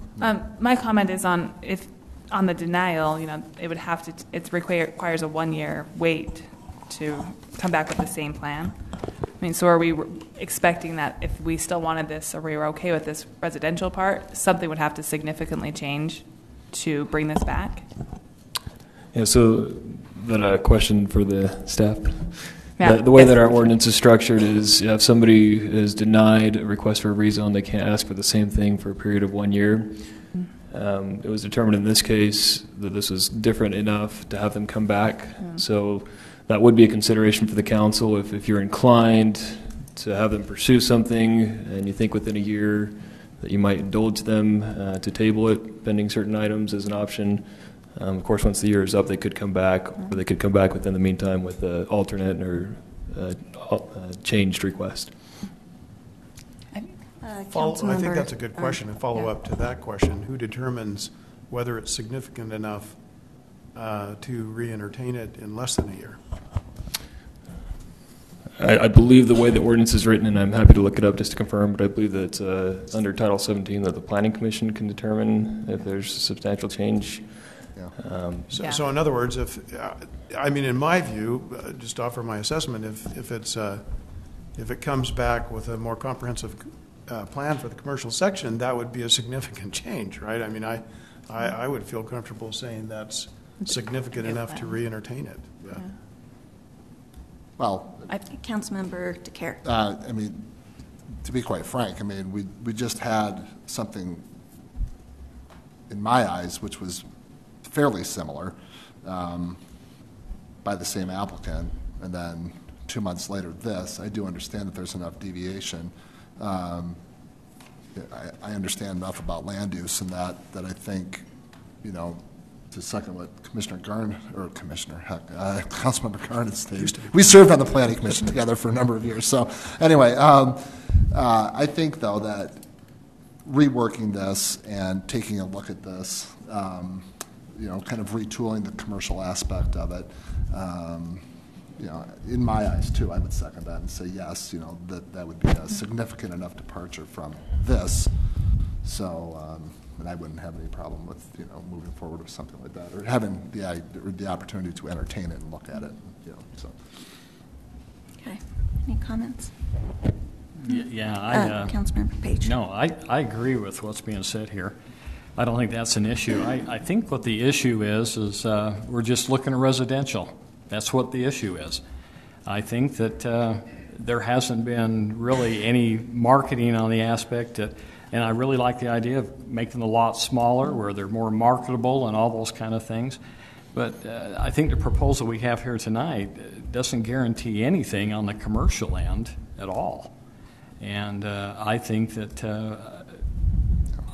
My comment is on the denial, it would have to, it requires a 1-year wait to come back with the same plan. I mean, so are we expecting that if we still wanted this, or we were okay with this residential part, something would have to significantly change to bring this back? Yeah, so then a question for the staff. Yeah. The way that our ordinance is structured is if somebody is denied a request for a rezone, they can't ask for the same thing for a period of 1 year. It was determined in this case that this was different enough to have them come back. So that would be a consideration for the council if you're inclined to have them pursue something and you think within a year that you might indulge them to table it pending certain items as an option. Of course, once the year is up, they could come back, or they could come back within the meantime with an alternate or changed request. I think that's a good question, and follow up to that question. Who determines whether it's significant enough to re-entertain it in less than a year? I believe the way the ordinance is written, and I'm happy to look it up just to confirm, but I believe that under Title 17 that the Planning Commission can determine if there's substantial change. So in other words, in my view, just to offer my assessment, if it comes back with a more comprehensive plan for the commercial section, that would be a significant change, right? I mean, I would feel comfortable saying that's significant enough to re-entertain it. Yeah. Well, Councilmember DeCare. I mean, to be quite frank, I mean, we just had something in my eyes which was fairly similar by the same applicant, and then 2 months later this. I do understand that there's enough deviation. I understand enough about land use and that I think, to second what Councilmember Garn stated. We served on the Planning Commission together for a number of years. So anyway, I think, though, that reworking this and taking a look at this, kind of retooling the commercial aspect of it, in my eyes, too, I would second that and say, yes, that would be a significant enough departure from this. So, and I wouldn't have any problem with, moving forward with something like that, or having the opportunity to entertain it and look at it, so. Okay. Any comments? Yeah, Councilmember Page. No, I agree with what's being said here. I don't think that's an issue. I think what the issue is we're just looking at residential. That's what the issue is. I think that there hasn't been really any marketing on the aspect that, and I really like the idea of making the lots smaller where they're more marketable and all those kind of things. But I think the proposal we have here tonight doesn't guarantee anything on the commercial end at all. And I think that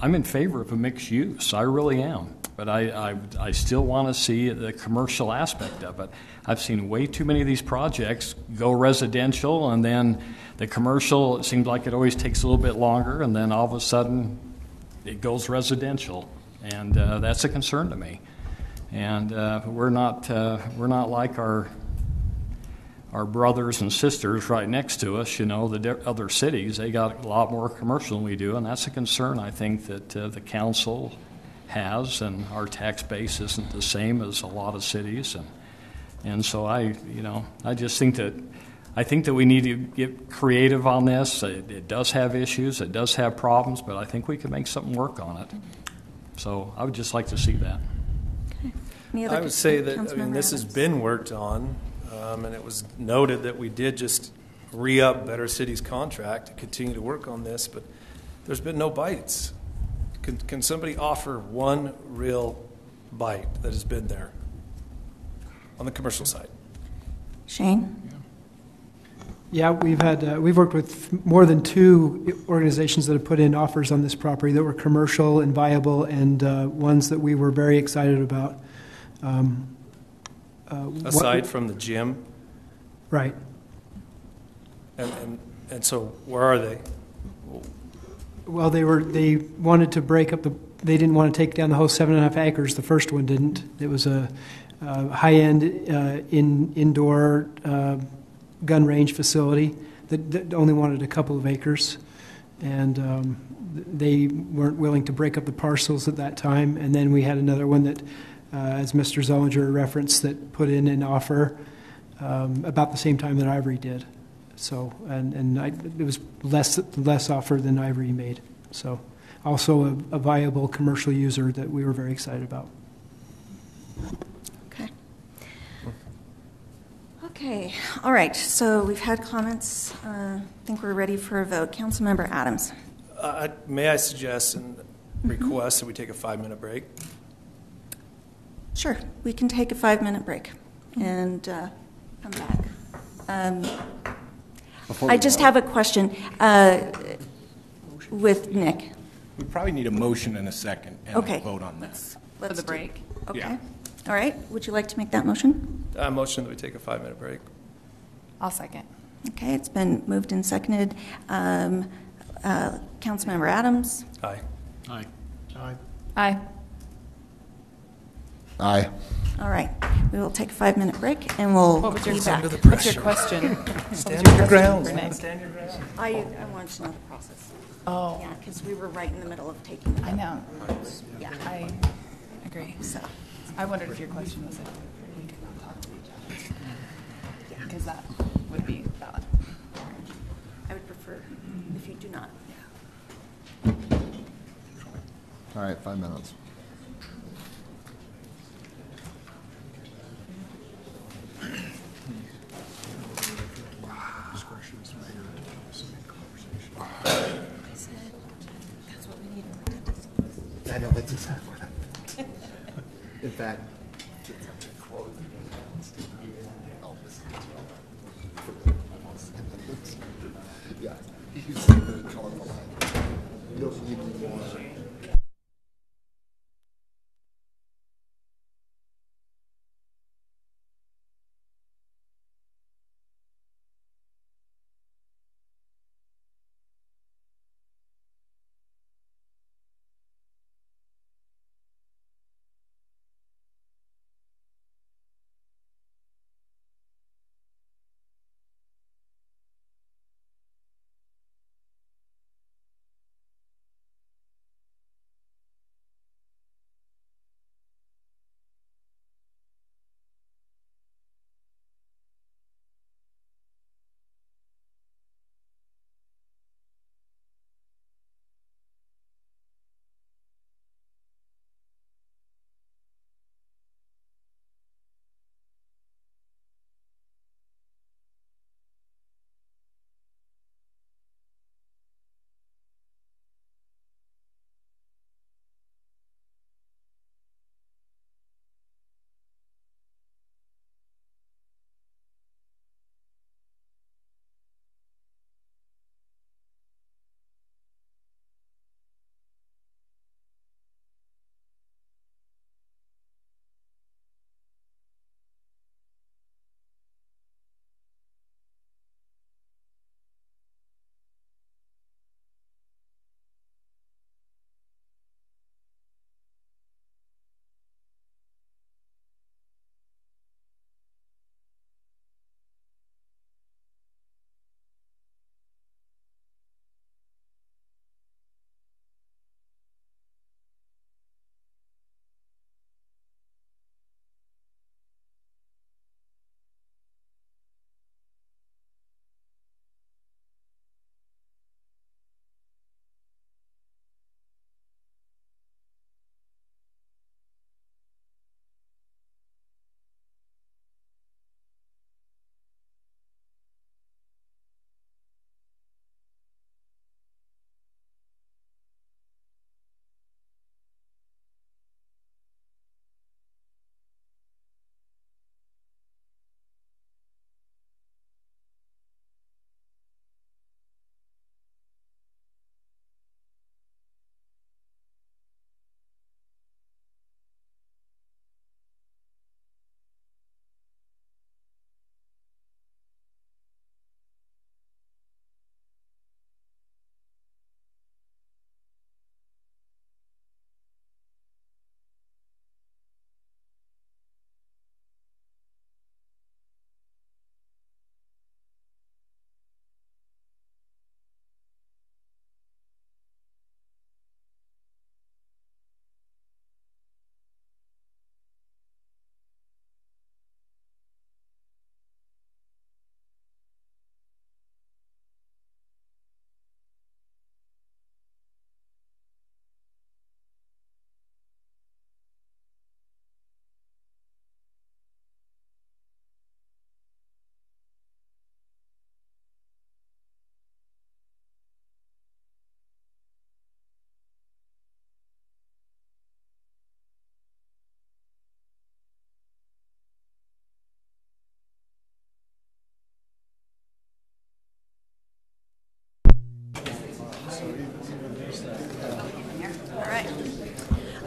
I'm in favor of a mixed use. I really am. But I still want to see the commercial aspect of it. I've seen way too many of these projects go residential, and then the commercial, it seems like it always takes a little bit longer, and then all of a sudden it goes residential. And that's a concern to me. And we're not like our brothers and sisters right next to us, the other cities. They got a lot more commercial than we do, and that's a concern I think that the council has, and our tax base isn't the same as a lot of cities, and so I just think that we need to get creative on this. It does have issues, it does have problems, but I think we can make something work on it. So I would just like to see that. Okay. I would say that this has been worked on, and it was noted that we did just re-up Better Cities' contract to continue to work on this, but there's been no bites. Can somebody offer one real bite that has been there on the commercial side? Shane? Yeah, we've worked with more than 2 organizations that have put in offers on this property that were commercial and viable, and ones that we were very excited about. Aside from the gym, Right. and so where are they? Well, they wanted to break up they didn't want to take down the whole 7.5 acres. The first one didn't. It was a high-end indoor gun range facility that only wanted a couple of acres, and they weren't willing to break up the parcels at that time. And then we had another one that, as Mr. Zollinger referenced, that put in an offer about the same time that Ivory did. So, it was less offer than Ivory made. So, also a viable commercial user that we were very excited about. Okay. Okay. All right. So we've had comments. I think we're ready for a vote. Councilmember Adams. May I suggest and request that we take a 5-minute break? Sure. We can take a 5-minute break and come back. I just have a question with Nick. We probably need a motion in a second and Okay. a vote on that. For the break. Okay. Yeah. All right. Would you like to make that motion? Motion that we take a 5-minute break. I'll second. Okay. It's been moved and seconded. Councilmember Adams. Aye. Aye. Aye. Aye. All right. We will take a 5-minute break and we'll What was your be back. What's your question? Stand your ground. I wanted to know the process. Oh, Yeah, because we were right in the middle of taking the I vote. know. Yeah. I agree. So, I wondered if your question was if we could not talk to each other. Because that would be valid. I would prefer if you do not. All right, 5 minutes. I know, that's exactly what I'm in fact, yeah, he's very colorful. You don't need more.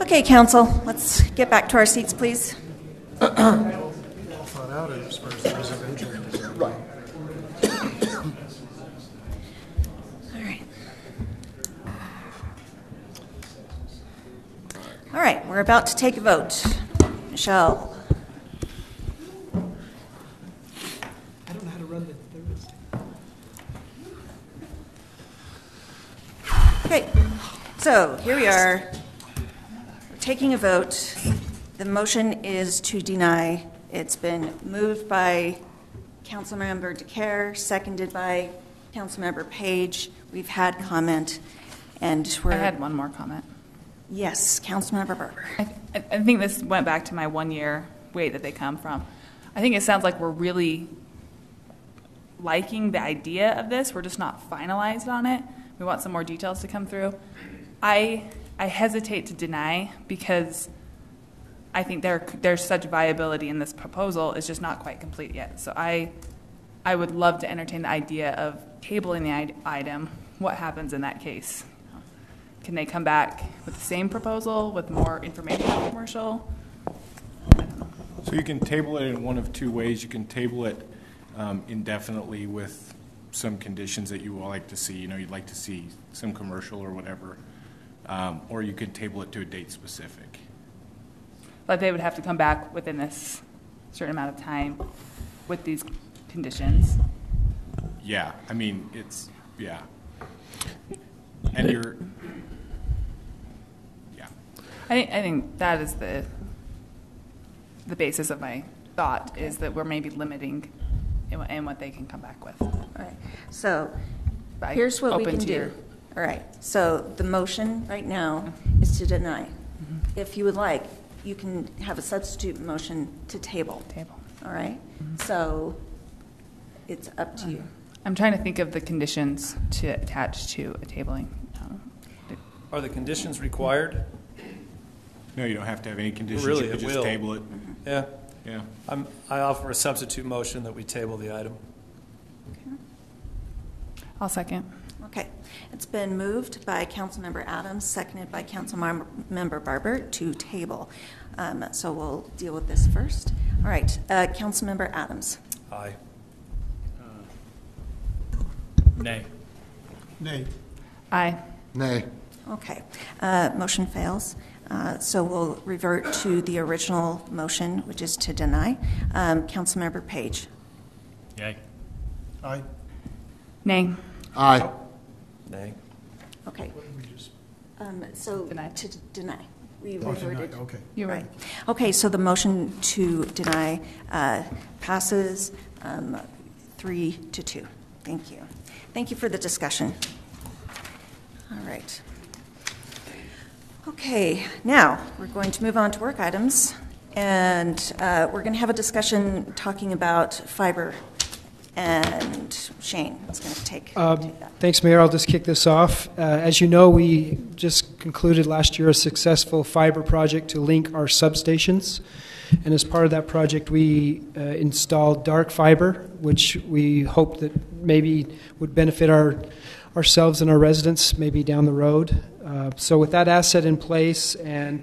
Okay, council, let's get back to our seats, please. Thought out as far as the residential is. Right. All right. All right, we're about to take a vote. Michelle. I don't know how to run the list. Okay, so here we are. We're taking a vote. The motion is to deny. It's been moved by Councilmember DeCare, seconded by Councilmember Page. We've had comment, and we're... I had one more comment. Yes, Councilmember Barber. I think this went back to my 1 year wait that they come from. I think it sounds like we're really liking the idea of this. We're just not finalized on it. We want some more details to come through. I hesitate to deny because I think there's such viability in this proposal. It's just not quite complete yet. So I would love to entertain the idea of tabling the item. What happens in that case? Can they come back with the same proposal with more information on commercial? So you can table it in one of two ways. You can table it indefinitely with some conditions that you would like to see. You know, you'd like to see some commercial or whatever. Or you could table it to a date specific. Like they would have to come back within this certain amount of time with these conditions. Yeah, I mean, it's, yeah. And you're, yeah. I think that is the basis of my thought, is that we're maybe limiting in what they can come back with. All right, so But here's what we open can to do. your- All right, so the motion right now is to deny. If you would like, you can have a substitute motion to table. All right, so it's up to you. I'm trying to think of the conditions to attach to a tabling. Are the conditions required? No, you don't have to have any conditions. Really, You could it just will. table it. Yeah. Yeah. I offer a substitute motion that we table the item. I'll second. Okay, it's been moved by Councilmember Adams, seconded by Councilmember Barber to table. So we'll deal with this first. All right, Councilmember Adams. Aye. Nay. Nay. Aye. Nay. Okay, motion fails. So we'll revert to the original motion, which is to deny. Councilmember Page. Yay. Aye. Nay. Aye. Nay. Okay. So Deny. to deny. We Oh, reverted. deny, okay. You're Right. right. Okay, so the motion to deny passes 3-2. Thank you. Thank you for the discussion. All right. Okay, now we're going to move on to work items, and we're going to have a discussion talking about fiber. And Shane is going to take that. Thanks, Mayor. I'll just kick this off. As you know, we just concluded last year a successful fiber project to link our substations. And as part of that project, we installed dark fiber, which we hope that maybe would benefit ourselves and our residents maybe down the road. So with that asset in place and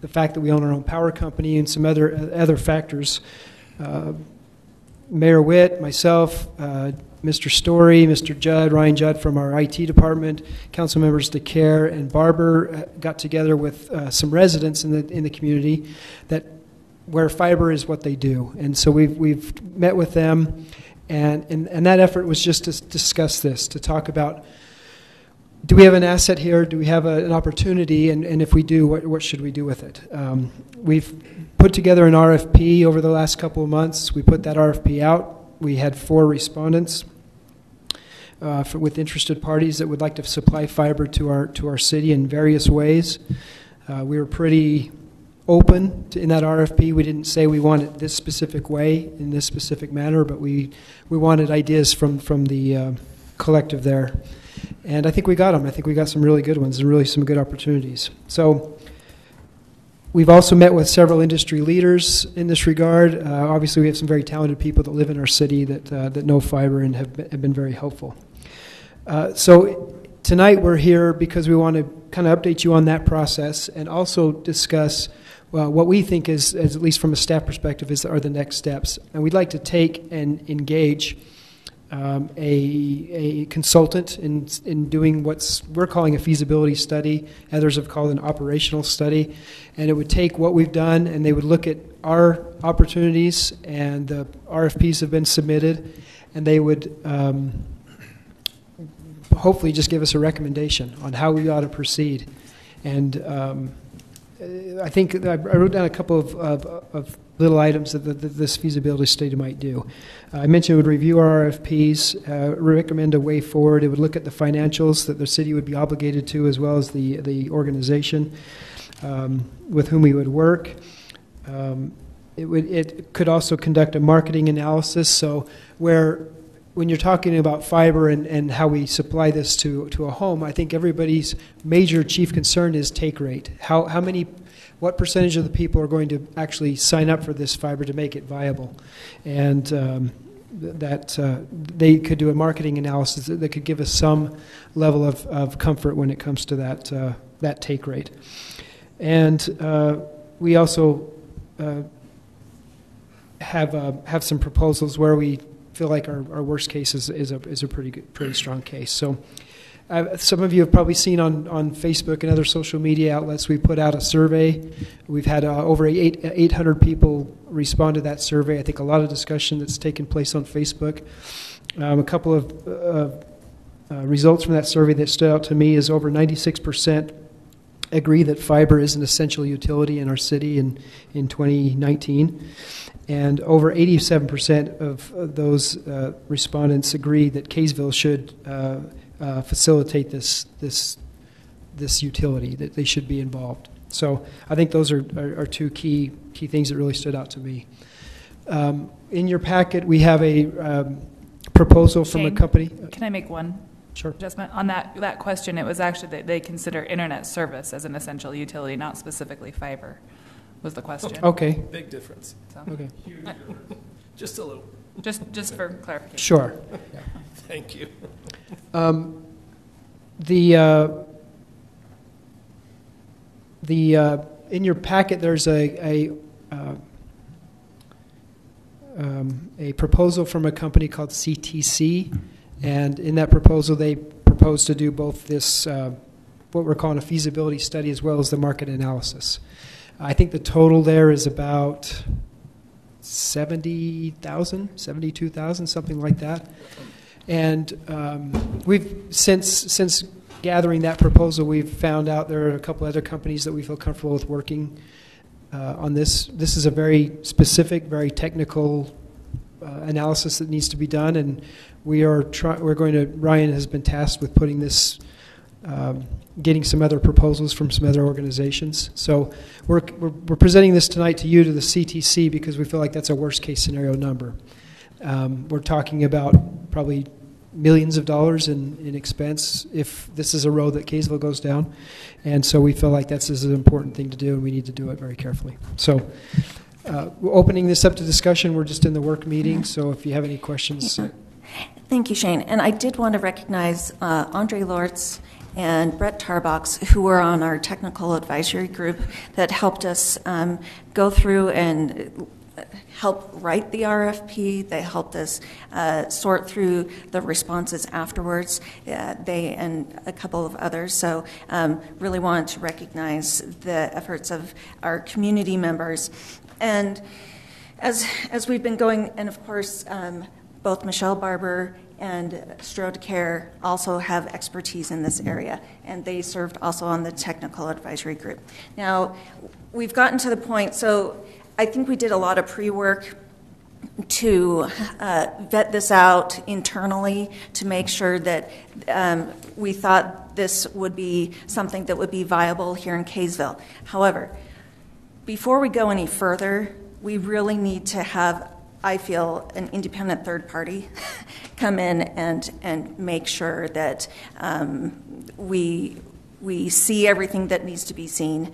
the fact that we own our own power company and some other factors, Mayor Witt, myself, Mr. Story, Mr. Judd, Ryan Judd from our IT department, council members DeCare and Barber got together with some residents in the community that where fiber is what they do, and so we've met with them, and that effort was just to discuss this, to talk about, do we have an asset here? Do we have an opportunity? And if we do, what should we do with it? We've put together an RFP over the last couple of months. We put that RFP out. We had 4 respondents with interested parties that would like to supply fiber to our city in various ways. We were pretty open in that RFP. We didn't say we want it this specific way, in this specific manner, but we wanted ideas from the collective there. And I think we got them. I think we got some really good ones and really some good opportunities. So we've also met with several industry leaders in this regard. Obviously, we have some very talented people that live in our city that know fiber and have been very helpful. So tonight we're here because we want to kind of update you on that process and also discuss what we think is, at least from a staff perspective, are the next steps. And we'd like to take and engage a consultant in doing what we're calling a feasibility study. Others have called an operational study. And it would take what we've done, and they would look at our opportunities, and the RFPs have been submitted, and they would hopefully just give us a recommendation on how we ought to proceed. And I think I wrote down a couple of little items that this feasibility study might do. I mentioned it would review our RFPs, recommend a way forward. It would look at the financials that the city would be obligated to, as well as the organization with whom we would work. It could also conduct a marketing analysis. So when you're talking about fiber and how we supply this to a home, I think everybody's major chief concern is take rate. What percentage of the people are going to actually sign up for this fiber to make it viable? And that they could do a marketing analysis that could give us some level of comfort when it comes to that take rate. And we also have some proposals where we feel like our worst case is a pretty strong case. So some of you have probably seen on Facebook and other social media outlets, we put out a survey. We've had over 800 people respond to that survey. I think a lot of discussion that's taken place on Facebook. A couple of results from that survey that stood out to me is over 96% agree that fiber is an essential utility in our city in 2019. And over 87% of those respondents agree that Kaysville should facilitate this utility, that they should be involved. So I think those are two key things that really stood out to me. In your packet, we have a proposal from a company. Can I make one Sure. adjustment on that question? It was actually that they consider internet service as an essential utility, not specifically fiber. Was the question? Okay. Big difference. So, Okay. Just a little. just for clarification. Sure. Thank you. In your packet, there's a proposal from a company called CTC, and in that proposal, they propose to do both this, what we're calling a feasibility study, as well as the market analysis. I think the total there is about 70,000, 72,000, something like that. And we've since gathering that proposal, we've found out there are a couple other companies that we feel comfortable with working on this. This is a very specific, very technical analysis that needs to be done, and Ryan has been tasked with putting this, getting some other proposals from some other organizations. So we're presenting this tonight to you, to the CTC, because we feel like that's a worst case scenario number. We're talking about probably millions of dollars in expense if this is a road that Kaysville goes down. And so we feel like that's an important thing to do, and we need to do it very carefully. So we're opening this up to discussion. We're just in the work meeting, so if you have any questions. Thank you, Shane. And I did want to recognize Andre Lortz and Brett Tarbox, who were on our technical advisory group that helped us go through and help write the RFP. They helped us sort through the responses afterwards, they and a couple of others. So really wanted to recognize the efforts of our community members. And as we've been going, and of course, both Michelle Barber and Strode Care also have expertise in this area, and they served also on the technical advisory group. Now, we've gotten to the point, so I think we did a lot of pre-work to vet this out internally to make sure that we thought this would be something that would be viable here in Kaysville. However, before we go any further, we really need to have, I feel, an independent third party come in and make sure that we see everything that needs to be seen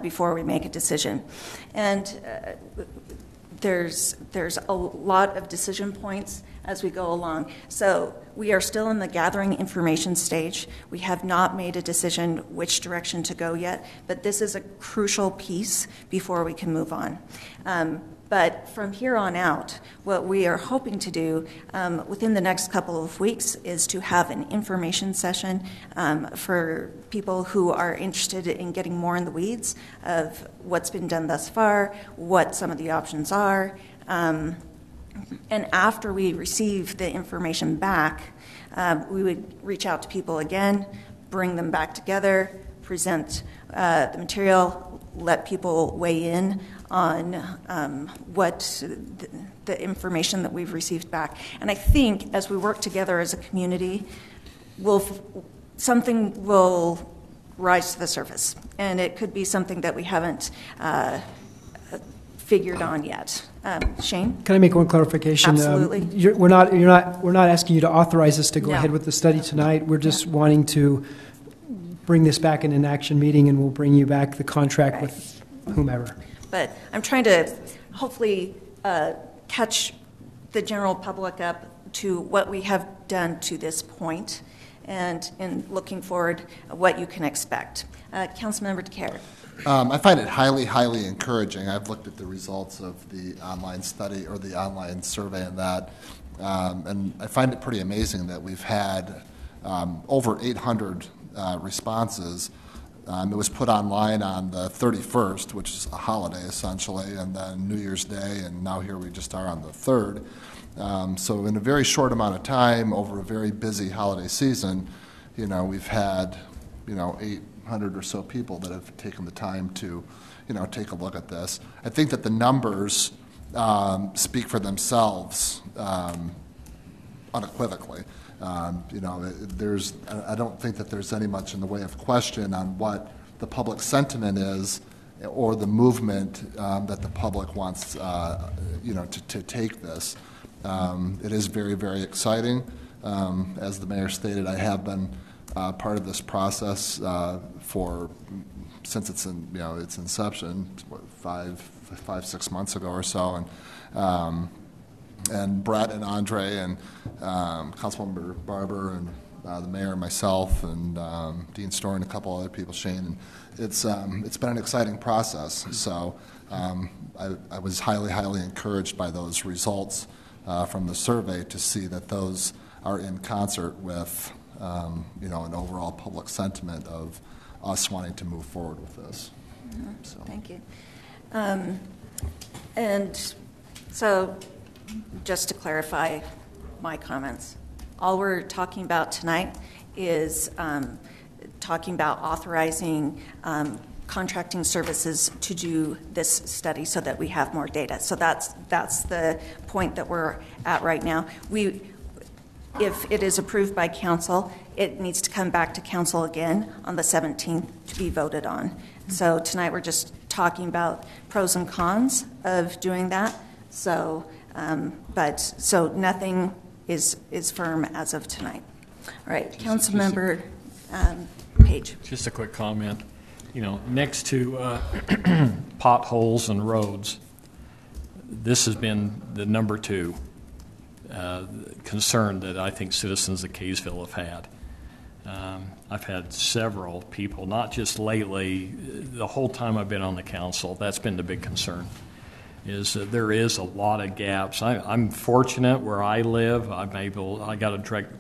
before we make a decision. And there's a lot of decision points as we go along. So we are still in the gathering information stage. We have not made a decision which direction to go yet, but this is a crucial piece before we can move on. But from here on out, what we are hoping to do within the next couple of weeks is to have an information session for people who are interested in getting more in the weeds of what's been done thus far, what some of the options are. And after we receive the information back, we would reach out to people again, bring them back together, present the material, let people weigh in on what the information that we've received back. And I think as we work together as a community, something will rise to the surface. And it could be something that we haven't figured on yet. Shane? Can I make one clarification? Absolutely. We're not asking you to authorize us to go No. ahead with the study tonight. We're just wanting to bring this back in an action meeting, and we'll bring you back the contract with whomever. But I'm trying to hopefully catch the general public up to what we have done to this point, and in looking forward what you can expect. Councilmember DeCare. I find it highly, highly encouraging. I've looked at the results of the online study or the online survey and that, and I find it pretty amazing that we've had over 800 responses. It was put online on the 31st, which is a holiday essentially, and then New Year's Day, and now here we just are on the 3rd. So in a very short amount of time, over a very busy holiday season, we've had, 800 or so people that have taken the time to, take a look at this. I think that the numbers speak for themselves unequivocally. I don't think that there's any much in the way of question on what the public sentiment is or the movement that the public wants, to take this. It is very, very exciting. As the mayor stated, I have been part of this process since its inception, 5-6 months ago or so, and Brett and Andre and Councilmember Barber and the mayor and myself and Dean Storr and a couple other people, Shane. And it's been an exciting process. So I was highly, highly encouraged by those results from the survey to see that those are in concert with an overall public sentiment of us wanting to move forward with this. Mm-hmm. So. Thank you. And so, just to clarify my comments, all we're talking about tonight is talking about authorizing contracting services to do this study so that we have more data. So that's the point that we're at right now. If it is approved by council, it needs to come back to council again on the 17th to be voted on. So tonight we're just talking about pros and cons of doing that. So, so nothing is firm as of tonight. All right, Councilmember Page. Just a quick comment. Next to potholes and roads, this has been the number 2 concern that I think citizens of Kaysville have had. I've had several people, not just lately, the whole time I've been on the council, that's been the big concern, is that there is a lot of gaps. I'm fortunate where I live. I got a direct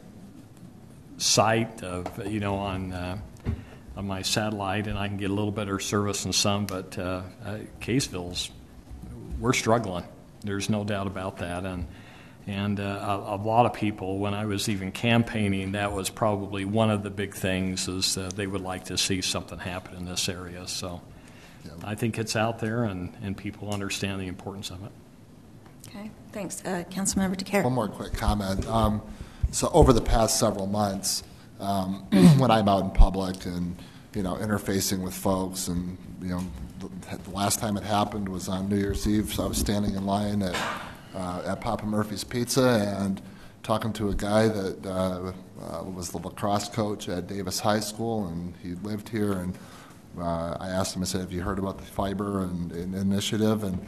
sight of, on my satellite, and I can get a little better service than some, but Kaysville's, we're struggling. There's no doubt about that. And a lot of people, when I was even campaigning, that was probably one of the big things, is they would like to see something happen in this area. So I think it's out there, and people understand the importance of it. Okay, thanks. Councilmember DeCare. One more quick comment. So over the past several months, when I'm out in public and, interfacing with folks, and, the last time it happened was on New Year's Eve, so I was standing in line at Papa Murphy's Pizza and talking to a guy that was the lacrosse coach at Davis High School, and he lived here, and I asked him, I said, have you heard about the fiber and initiative? And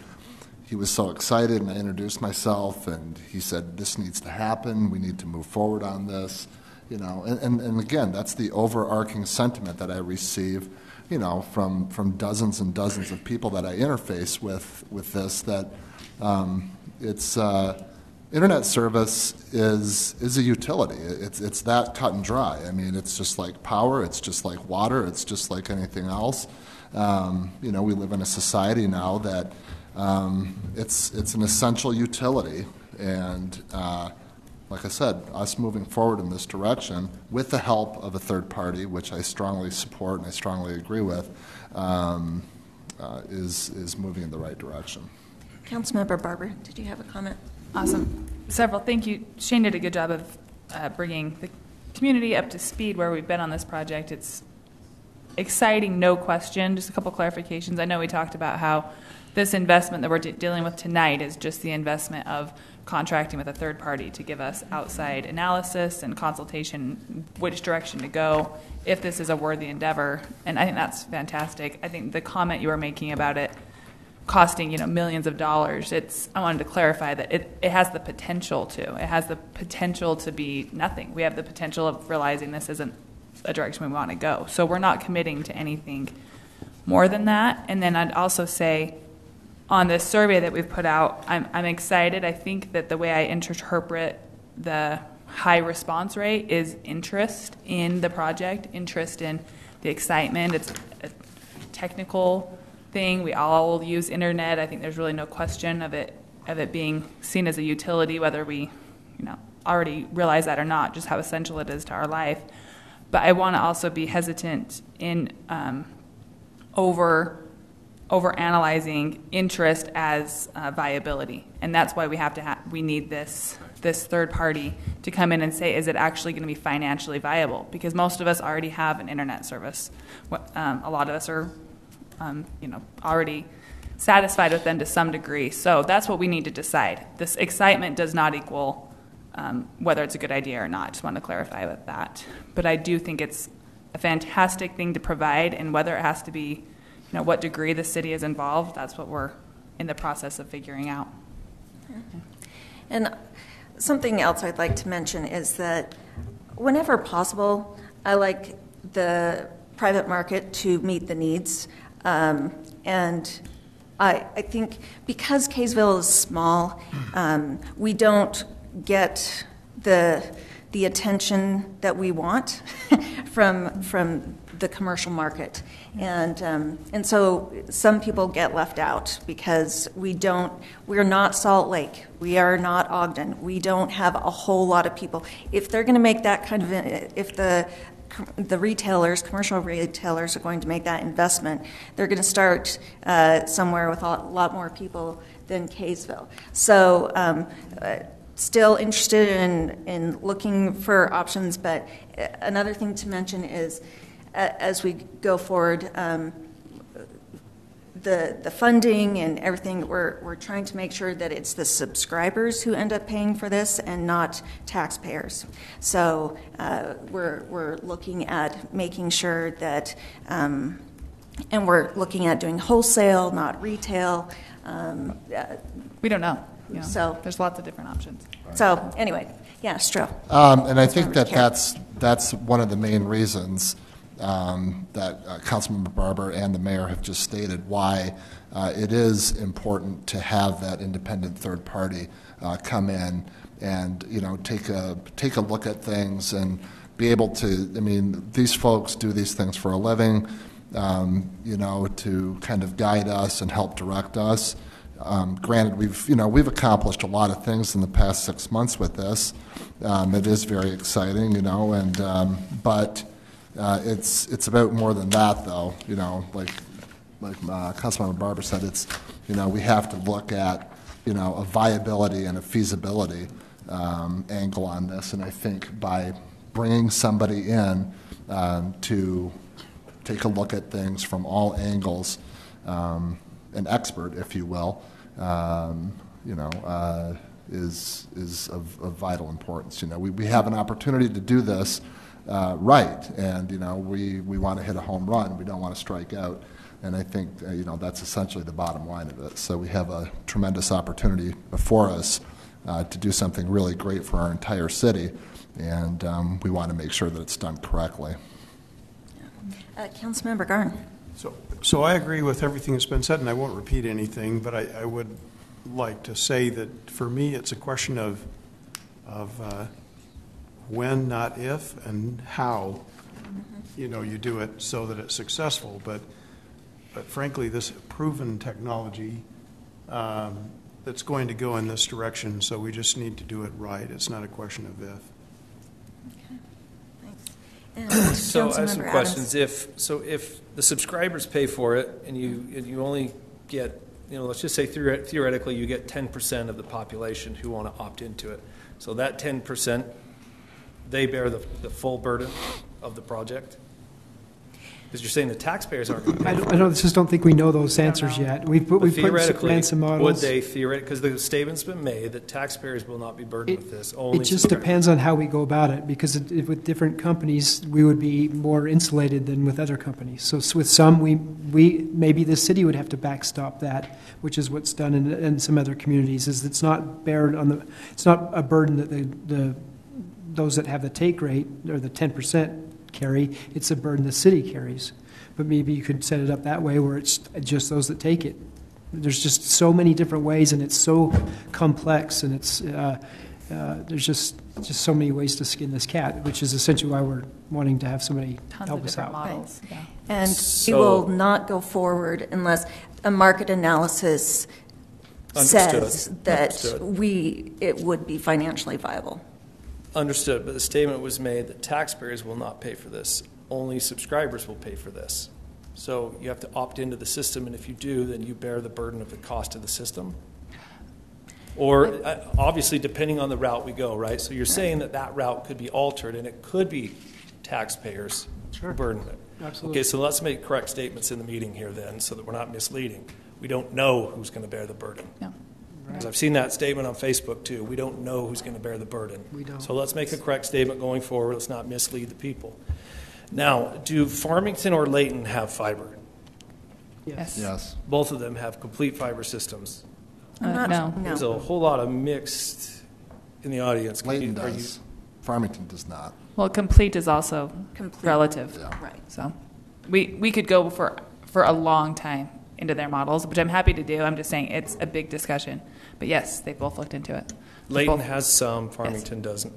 he was so excited, and I introduced myself, and he said, "This needs to happen. We need to move forward on this." You know, and again, that's the overarching sentiment that I receive, you know, from dozens and dozens of people that I interface with this, that it's internet service is a utility. It's that cut and dry. I mean, it's just like power. It's just like water. It's just like anything else. You know, we live in a society now that it's an essential utility, and like I said, us moving forward in this direction with the help of a third party, which I strongly support and I strongly agree with, is moving in the right direction. Councilmember Barber, did you have a comment? Awesome. Several. Thank you. Shane did a good job of bringing the community up to speed where we've been on this project. It's exciting, no question. Just a couple clarifications. I know we talked about how this investment that we're dealing with tonight is just the investment of contracting with a third party to give us outside analysis and consultation, which direction to go, if this is a worthy endeavor. And I think that's fantastic. I think the comment you were making about it costing, you know, millions of dollars, I wanted to clarify that it has the potential to. It has the potential to be nothing. We have the potential of realizing this isn't a direction we want to go. So we're not committing to anything more than that. And then I'd also say, on this survey that we've put out, I'm excited. I think that the way I interpret the high response rate is interest in the project, interest in the excitement. It's a technical thing. We all use internet. I think there's really no question of it being seen as a utility, whether we, you know, already realize that or not, just how essential it is to our life. But I want to also be hesitant in over analyzing interest as viability, and that's why we need this third party to come in and say, is it actually going to be financially viable? Because most of us already have an internet service. A lot of us are, you know, already satisfied with them to some degree. So that's what we need to decide. This excitement does not equal whether it's a good idea or not. Just want to clarify with that. But I do think it's a fantastic thing to provide, and whether it has to be, you know, what degree the city is involved, that's what we're in the process of figuring out. Yeah. And something else I'd like to mention is that whenever possible, I like the private market to meet the needs. And I think because Kaysville is small, we don't get the attention that we want from the commercial market, and so some people get left out because we're not Salt Lake, we are not Ogden, we don't have a whole lot of people. If they're going to make that kind of, if the retailers, commercial retailers are going to make that investment, they're going to start somewhere with a lot more people than Kaysville. So still interested in looking for options, but another thing to mention is, as we go forward, the funding and everything, we're trying to make sure that it's the subscribers who end up paying for this and not taxpayers. So we're looking at making sure that, and we're looking at doing wholesale, not retail. We don't know. You know, so there's lots of different options. So anyway, yeah, Stro. And I think that's one of the main reasons that Councilmember Barber and the mayor have just stated why it is important to have that independent third party come in and, you know, take a look at things and be able to. I mean, these folks do these things for a living, you know, to kind of guide us and help direct us. Granted, we've accomplished a lot of things in the past 6 months with this. It is very exciting, you know, and but it's about more than that, though. You know, like Councilmember Barber said, it's, you know, we have to look at, you know, a viability and a feasibility angle on this, and I think by bringing somebody in to take a look at things from all angles. An expert, if you will, you know, is of vital importance. You know, we have an opportunity to do this right, and, you know, we want to hit a home run. We don't want to strike out, And I think, that's essentially the bottom line of it. So we have a tremendous opportunity before us to do something really great for our entire city, and we want to make sure that it's done correctly. Councilmember Garn. So I agree with everything that's been said, and I won't repeat anything, but I would like to say that for me it's a question of when, not if, and how you do it so that it's successful. But frankly, this proven technology that's going to go in this direction, so we just need to do it right. It's not a question of if. So I have some questions. If the subscribers pay for it and you only get, let's just say theoretically you get 10% of the population who want to opt into it. So that 10%, they bear the full burden of the project? Because you're saying the taxpayers aren't going to pay for it. I just don't think we know those answers yet. We've put some models. Would they theoretically, because the statement's been made that taxpayers will not be burdened with this. Only it just depends on how we go about it, because with different companies, we would be more insulated than with other companies. So with some, we maybe the city would have to backstop that, which is what's done in some other communities. Is it's not it's not a burden that those that have the take rate or the 10% carry. It's a burden the city carries. But maybe you could set it up that way where it's just those that take it. There's just so many different ways, and it's so complex, and it's there's just so many ways to skin this cat, which is essentially why we're wanting to have somebody help us out. Models. Yeah. And we will not go forward unless a market analysis says that it would be financially viable. Understood, but the statement was made that taxpayers will not pay for this. Only subscribers will pay for this. So you have to opt into the system, and if you do, then you bear the burden of the cost of the system. Or obviously, depending on the route we go, right? So you're saying that route could be altered, and it could be taxpayers who burden it. Absolutely. Okay, so let's make correct statements in the meeting here then, so that we're not misleading. We don't know who's going to bear the burden. No. Because I've seen that statement on Facebook too. We don't know who's going to bear the burden. We don't. So let's make a correct statement going forward. Let's not mislead the people. Now, do Farmington or Layton have fiber? Yes. Yes. Both of them have complete fiber systems. No. There's a whole lot of mixed in the audience. Layton does. Farmington does not. Well, complete is also relative. Yeah. Right. So we could go for a long time into their models, which I'm happy to do. I'm just saying it's a big discussion. But yes, they both looked into it. Layton has some. Farmington doesn't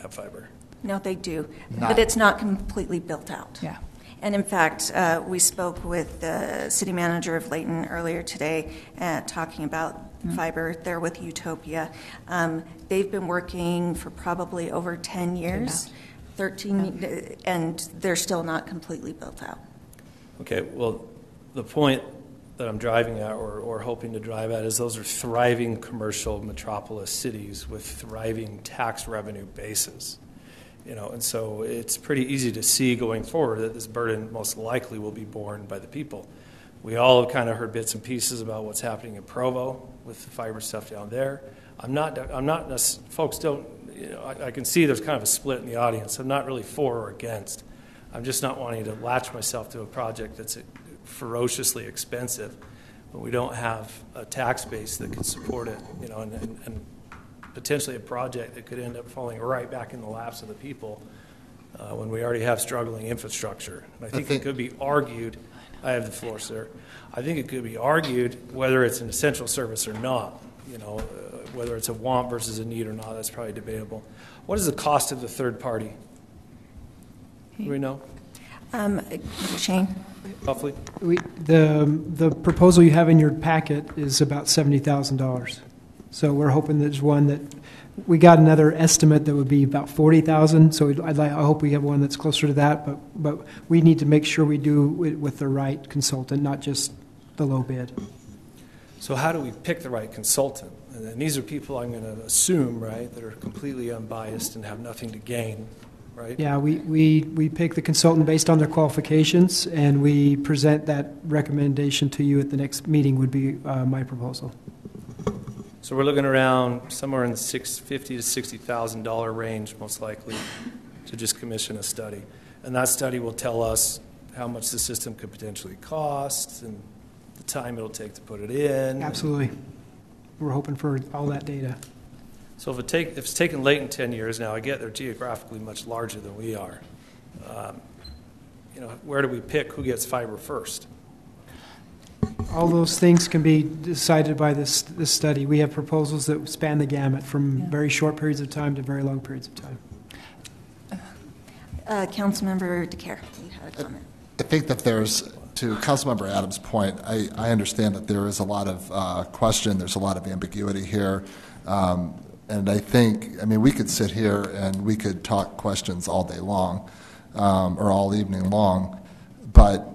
have fiber. No, they do, but it's not completely built out. Yeah. And in fact, we spoke with the city manager of Layton earlier today, talking about fiber. They're with Utopia. They've been working for probably over 10 years, 13, and they're still not completely built out. Okay, well, the point that I'm driving at or hoping to drive at is those are thriving commercial metropolis cities with thriving tax revenue bases. And so it's pretty easy to see going forward that this burden most likely will be borne by the people. We all have kind of heard bits and pieces about what's happening in Provo with the fiber stuff down there. Folks don't, I can see there's kind of a split in the audience. I'm not really for or against. I'm just not wanting to latch myself to a project that's ferociously expensive, but we don't have a tax base that can support it, and potentially a project that could end up falling right back in the laps of the people when we already have struggling infrastructure. And I think it could be argued, I have the floor, sir, I think it could be argued whether it's an essential service or not, whether it's a want versus a need or not, that's probably debatable. What is the cost of the third party? Do we know? Shane? Roughly? The proposal you have in your packet is about $70,000. So we're hoping there's one that we got another estimate that would be about $40,000. So I hope we have one that's closer to that. But we need to make sure we do it with the right consultant, not just the low bid. So how do we pick the right consultant? And these are people I'm going to assume, right, that are completely unbiased and have nothing to gain, right? Yeah, we pick the consultant based on their qualifications, and we present that recommendation to you at the next meeting would be my proposal. So we're looking around somewhere in the $50,000 to $60,000 range, most likely, to just commission a study. And that study will tell us how much the system could potentially cost and the time it'll take to put it in. Absolutely. We're hoping for all that data. So if it's taken late in 10 years now, I get they're geographically much larger than we are. Where do we pick who gets fiber first? All those things can be decided by this study. We have proposals that span the gamut from very short periods of time to very long periods of time. Councilmember DeCare, you had a comment. I think that to Councilmember Adams' point, I understand that there is a lot of question, there's a lot of ambiguity here. And I think, we could sit here and we could talk questions all day long or all evening long. But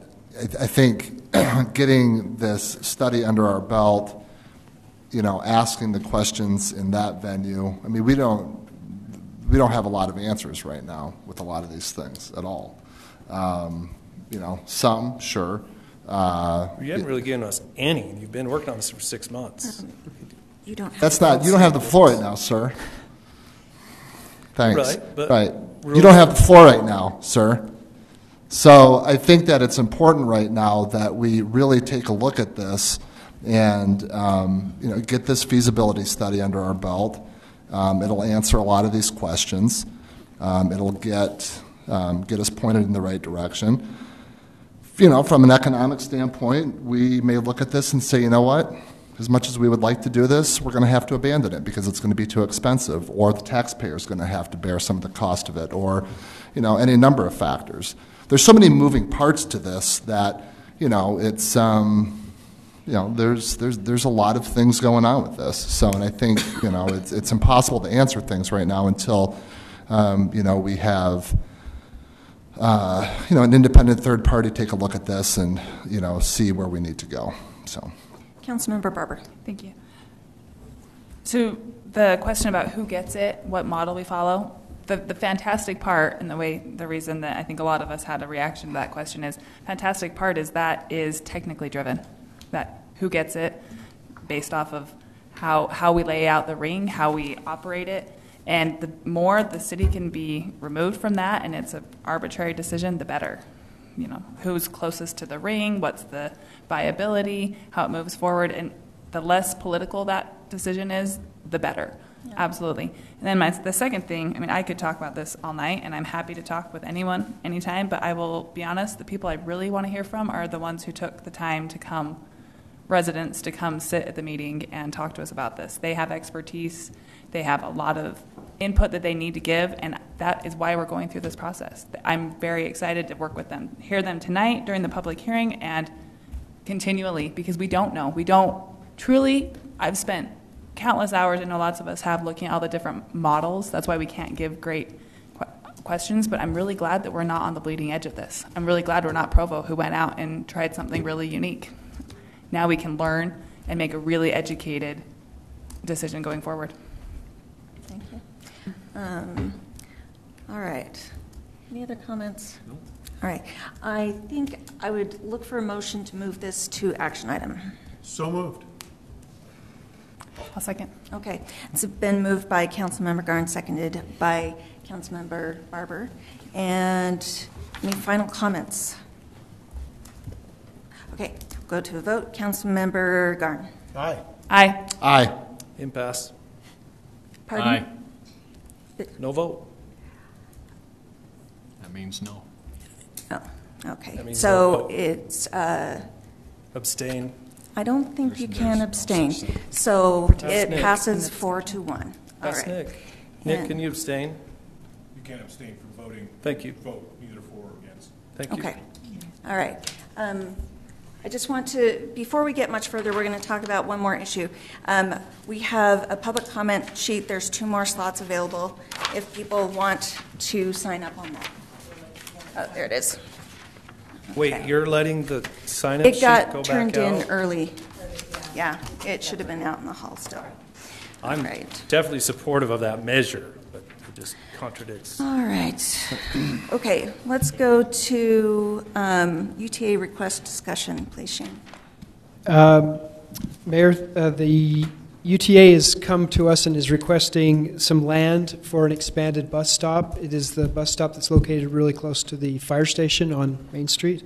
I think getting this study under our belt, asking the questions in that venue, we don't have a lot of answers right now with a lot of these things at all. Some, sure. You haven't really given us any. You've been working on this for 6 months. You don't have you don't have the floor right now, sir. Thanks. Right. You don't have the floor right now, sir. So I think that it's important right now that we really take a look at this and get this feasibility study under our belt. It'll answer a lot of these questions. It'll get us pointed in the right direction. From an economic standpoint, we may look at this and say, you know what? As much as we would like to do this, we're going to have to abandon it because it's going to be too expensive, or the taxpayer is going to have to bear some of the cost of it, or any number of factors. There's so many moving parts to this that it's there's a lot of things going on with this. So, and I think it's impossible to answer things right now until we have an independent third party take a look at this and see where we need to go. So. Councilmember Barber. Thank you. So the question about who gets it, what model we follow, the fantastic part and the reason that I think a lot of us had a reaction to that question is, fantastic part is that is technically driven, that who gets it based off of how we lay out the ring, how we operate it. And the more the city can be removed from that and it's an arbitrary decision, the better. Who's closest to the ring, what's the viability, how it moves forward, and the less political that decision is, the better. Yeah. Absolutely. And then the second thing, I could talk about this all night, and I'm happy to talk with anyone, anytime, but I will be honest, the people I really want to hear from are the ones who took the time to come, residents to come sit at the meeting and talk to us about this. They have expertise. They have a lot of input that they need to give, and that is why we're going through this process. I'm very excited to work with them, hear them tonight during the public hearing and continually, because we don't know. We don't truly, I've spent countless hours, I know lots of us have, looking at all the different models. That's why we can't give great questions, but I'm really glad that we're not on the bleeding edge of this. I'm really glad we're not Provo, who went out and tried something really unique. Now we can learn and make a really educated decision going forward. Thank you. All right. Any other comments? No. All right. I think I would look for a motion to move this to action item. So moved. I'll second. Okay. It's been moved by Councilmember Garn, seconded by Councilmember Barber. And any final comments? Okay. Go to a vote. Councilmember Garn. Aye. Aye. Aye. Impasse. Pardon? Aye. No vote. That means no. Oh, okay. That means so no vote. It's. Abstain. I don't think you can abstain. no such thing. So it Nick. passes 4-1. All That's right. Nick. Nick, And- can you abstain? You can't abstain from voting. Thank you. Vote either for or against. Thank you. Okay. All right. I just want to, before we get much further, we're going to talk about one more issue. We have a public comment sheet. There's 2 more slots available if people want to sign up on that. Oh, there it is. Wait, Okay. you're letting the sign-up It sheet got go turned back in out? early. Yeah, it should have been out in the hall still. I'm Right. definitely supportive of that measure, but it just contradicts. All right. Okay, let's go to UTA request discussion, please, Shane. Mayor, the UTA has come to us and is requesting some land for an expanded bus stop. It is the bus stop that's located really close to the fire station on Main Street.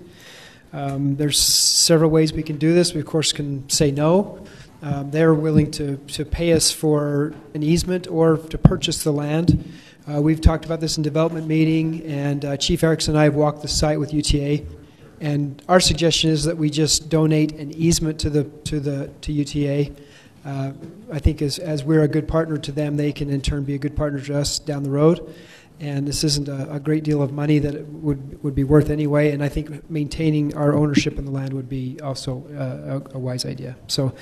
There's several ways we can do this. We, of course, can say no. They're willing to pay us for an easement or to purchase the land. We've talked about this in development meeting, and Chief Erickson and I have walked the site with UTA. And our suggestion is that we just donate an easement to UTA. I think as we're a good partner to them, they can in turn be a good partner to us down the road. And this isn't a great deal of money that it would be worth anyway. And I think maintaining our ownership in the land would be also a wise idea. So,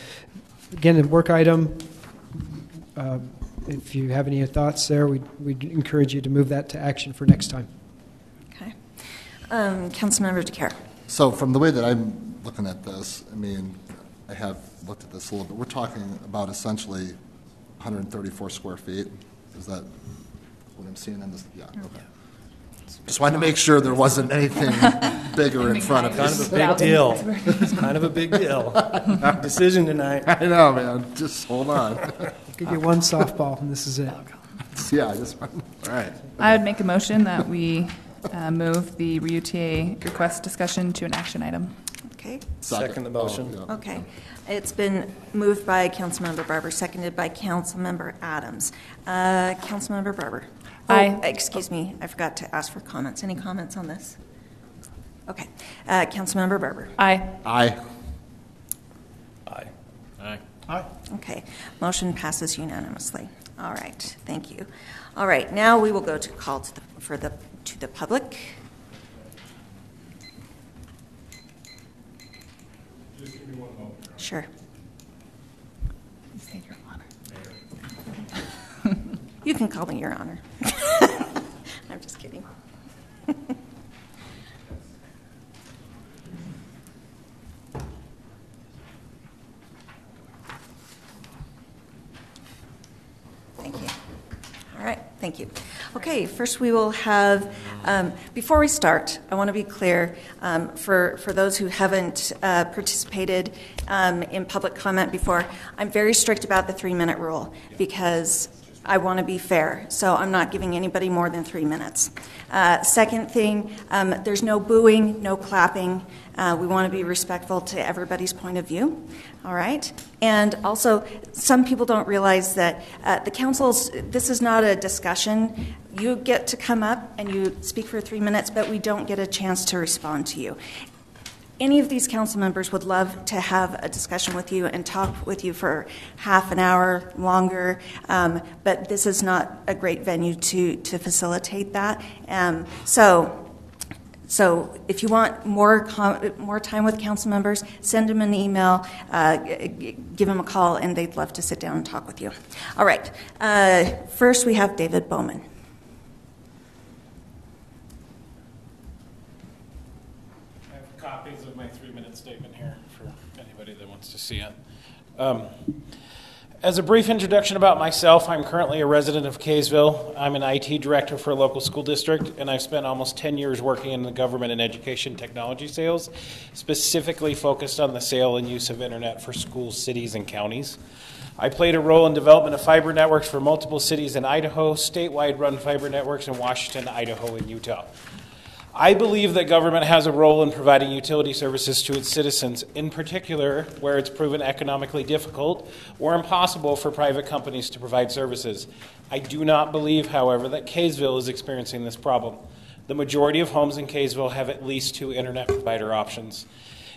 again, a work item. If you have any thoughts there, we'd encourage you to move that to action for next time. Okay. Councilmember DeCare. So from the way that I'm looking at this, I mean, I have looked at this a little bit. We're talking about essentially 134 square feet. Is that what I'm seeing in this? Yeah. Okay. Just wanted to make sure there wasn't anything bigger in front of us. Kind of a big deal. It's kind of a big deal. Decision tonight. I know, man. Just hold on. I'll give you one softball, and this is it. Yeah, all right. I would make a motion that we move the UTA request discussion to an action item. Okay. Second the motion. Oh, yeah. Okay. It's been moved by Councilmember Barber, seconded by Councilmember Adams. Councilmember Barber. Aye. Excuse me. I forgot to ask for comments. Any comments on this? Okay. Councilmember Barber. Aye. Aye. Aye. Aye. Aye. Okay. Motion passes unanimously. All right. Thank you. All right. Now we will go to call to the public. Just give me one moment. Sure. Say your honor. You can call me Your Honor. I'm just kidding. Thank you. All right, thank you. Okay, first we will have, before we start, I want to be clear, for those who haven't participated in public comment before, I'm very strict about the 3-minute rule because I want to be fair, so I'm not giving anybody more than 3 minutes. Second thing, there's no booing, no clapping. We want to be respectful to everybody's point of view, all right? And also, some people don't realize that the council's, this is not a discussion. You get to come up and you speak for 3 minutes, but we don't get a chance to respond to you. Any of these council members would love to have a discussion with you and talk with you for half an hour longer, but this is not a great venue to facilitate that. So if you want more time with council members, send them an email, give them a call, and they'd love to sit down and talk with you. All right. First, we have David Bowman. Copies of my 3-minute statement here for anybody that wants to see it. As a brief introduction about myself, I'm currently a resident of Kaysville. I'm an IT director for a local school district, and I've spent almost 10 years working in the government and education technology sales, specifically focused on the sale and use of internet for schools, cities, and counties. I played a role in development of fiber networks for multiple cities in Idaho, statewide run fiber networks in Washington, Idaho, and Utah. I believe that government has a role in providing utility services to its citizens, in particular where it's proven economically difficult or impossible for private companies to provide services. I do not believe, however, that Kaysville is experiencing this problem. The majority of homes in Kaysville have at least 2 internet provider options.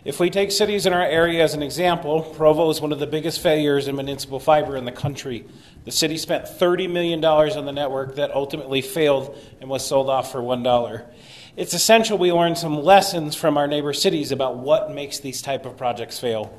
If we take cities in our area as an example, Provo is one of the biggest failures in municipal fiber in the country. The city spent $30 million on the network that ultimately failed and was sold off for $1. It's essential we learn some lessons from our neighbor cities about what makes these type of projects fail.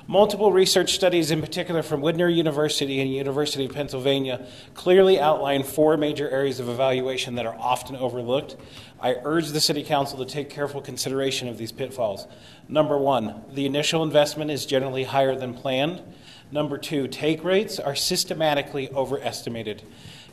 Multiple research studies, in particular from Widner University and University of Pennsylvania, clearly outline 4 major areas of evaluation that are often overlooked. I urge the City Council to take careful consideration of these pitfalls. Number 1, the initial investment is generally higher than planned. Number 2, take rates are systematically overestimated.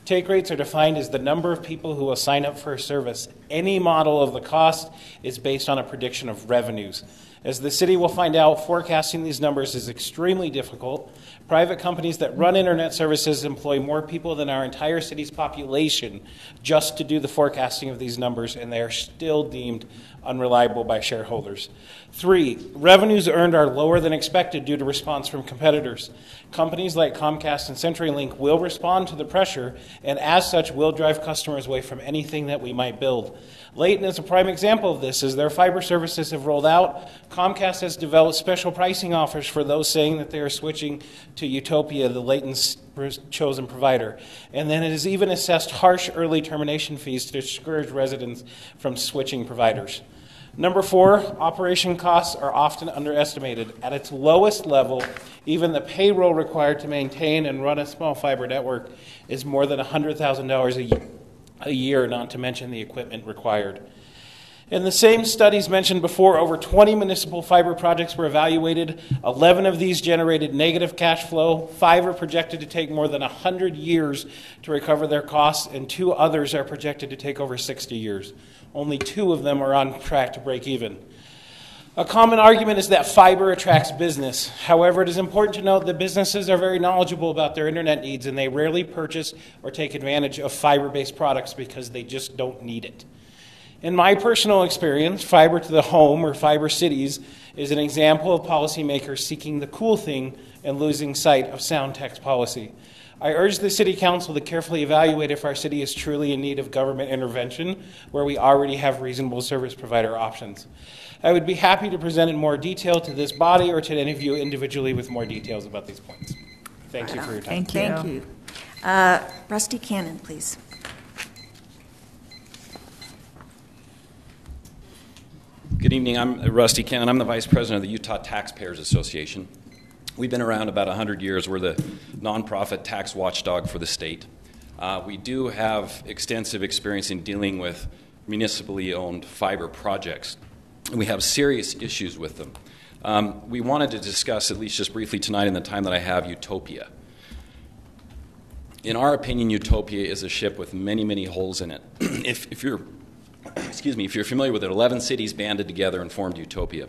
Take rates are defined as the number of people who will sign up for a service. Any model of the cost is based on a prediction of revenues. As the city will find out, forecasting these numbers is extremely difficult. Private companies that run internet services employ more people than our entire city's population just to do the forecasting of these numbers, and they are still deemed unreliable by shareholders. 3, revenues earned are lower than expected due to response from competitors. Companies like Comcast and CenturyLink will respond to the pressure, and as such will drive customers away from anything that we might build. Layton is a prime example of this. As their fiber services have rolled out, Comcast has developed special pricing offers for those saying that they are switching to Utopia, the Layton's chosen provider. And then it has even assessed harsh early termination fees to discourage residents from switching providers. Number 4, operation costs are often underestimated. At its lowest level, even the payroll required to maintain and run a small fiber network is more than $100,000 a year, not to mention the equipment required. In the same studies mentioned before, over 20 municipal fiber projects were evaluated. 11 of these generated negative cash flow. 5 are projected to take more than 100 years to recover their costs, and 2 others are projected to take over 60 years. Only 2 of them are on track to break even. A common argument is that fiber attracts business. However, it is important to note that businesses are very knowledgeable about their internet needs, and they rarely purchase or take advantage of fiber-based products because they just don't need it. In my personal experience, fiber to the home, or fiber cities, is an example of policymakers seeking the cool thing and losing sight of sound text policy. I urge the City Council to carefully evaluate if our city is truly in need of government intervention where we already have reasonable service provider options. I would be happy to present in more detail to this body or to any of you individually with more details about these points. Thank you for your time. Thank you. Rusty Cannon, please. Good evening. I'm Rusty Cannon. I'm the Vice President of the Utah Taxpayers Association. We've been around about 100 years. We're the nonprofit tax watchdog for the state. We do have extensive experience in dealing with municipally owned fiber projects. We have serious issues with them. We wanted to discuss, at least just briefly tonight in the time that I have, Utopia. In our opinion, Utopia is a ship with many, many holes in it. If you're familiar with it, 11 cities banded together and formed Utopia.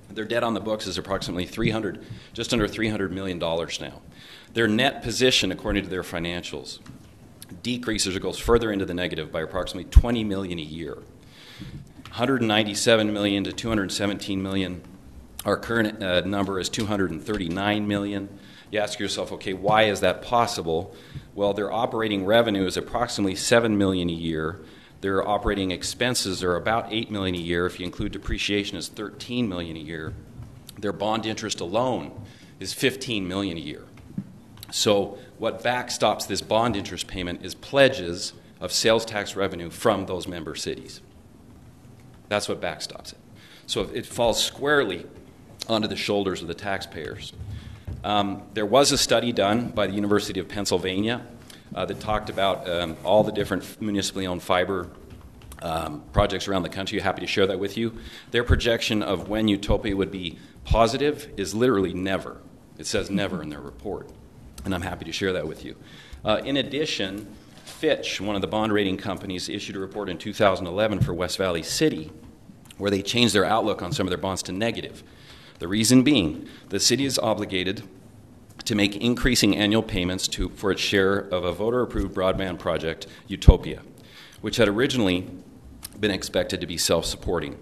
Their debt on the books is approximately just under $300 million now. Their net position, according to their financials, decreases or goes further into the negative by approximately $20 million a year. $197 million to $217 million. Our current number is $239 million. You ask yourself, okay, why is that possible? Well, their operating revenue is approximately $7 million a year. Their operating expenses are about $8 million a year. If you include depreciation, it's $13 million a year. Their bond interest alone is $15 million a year. So what backstops this bond interest payment is pledges of sales tax revenue from those member cities. That's what backstops it. So it falls squarely onto the shoulders of the taxpayers. There was a study done by the University of Pennsylvania that talked about all the different municipally owned fiber projects around the country. Happy to share that with you. Their projection of when Utopia would be positive is literally never. It says never in their report, and I'm happy to share that with you. In addition, Fitch, one of the bond rating companies, issued a report in 2011 for West Valley City where they changed their outlook on some of their bonds to negative. The reason being, the city is obligated to make increasing annual payments for its share of a voter-approved broadband project, Utopia, which had originally been expected to be self-supporting.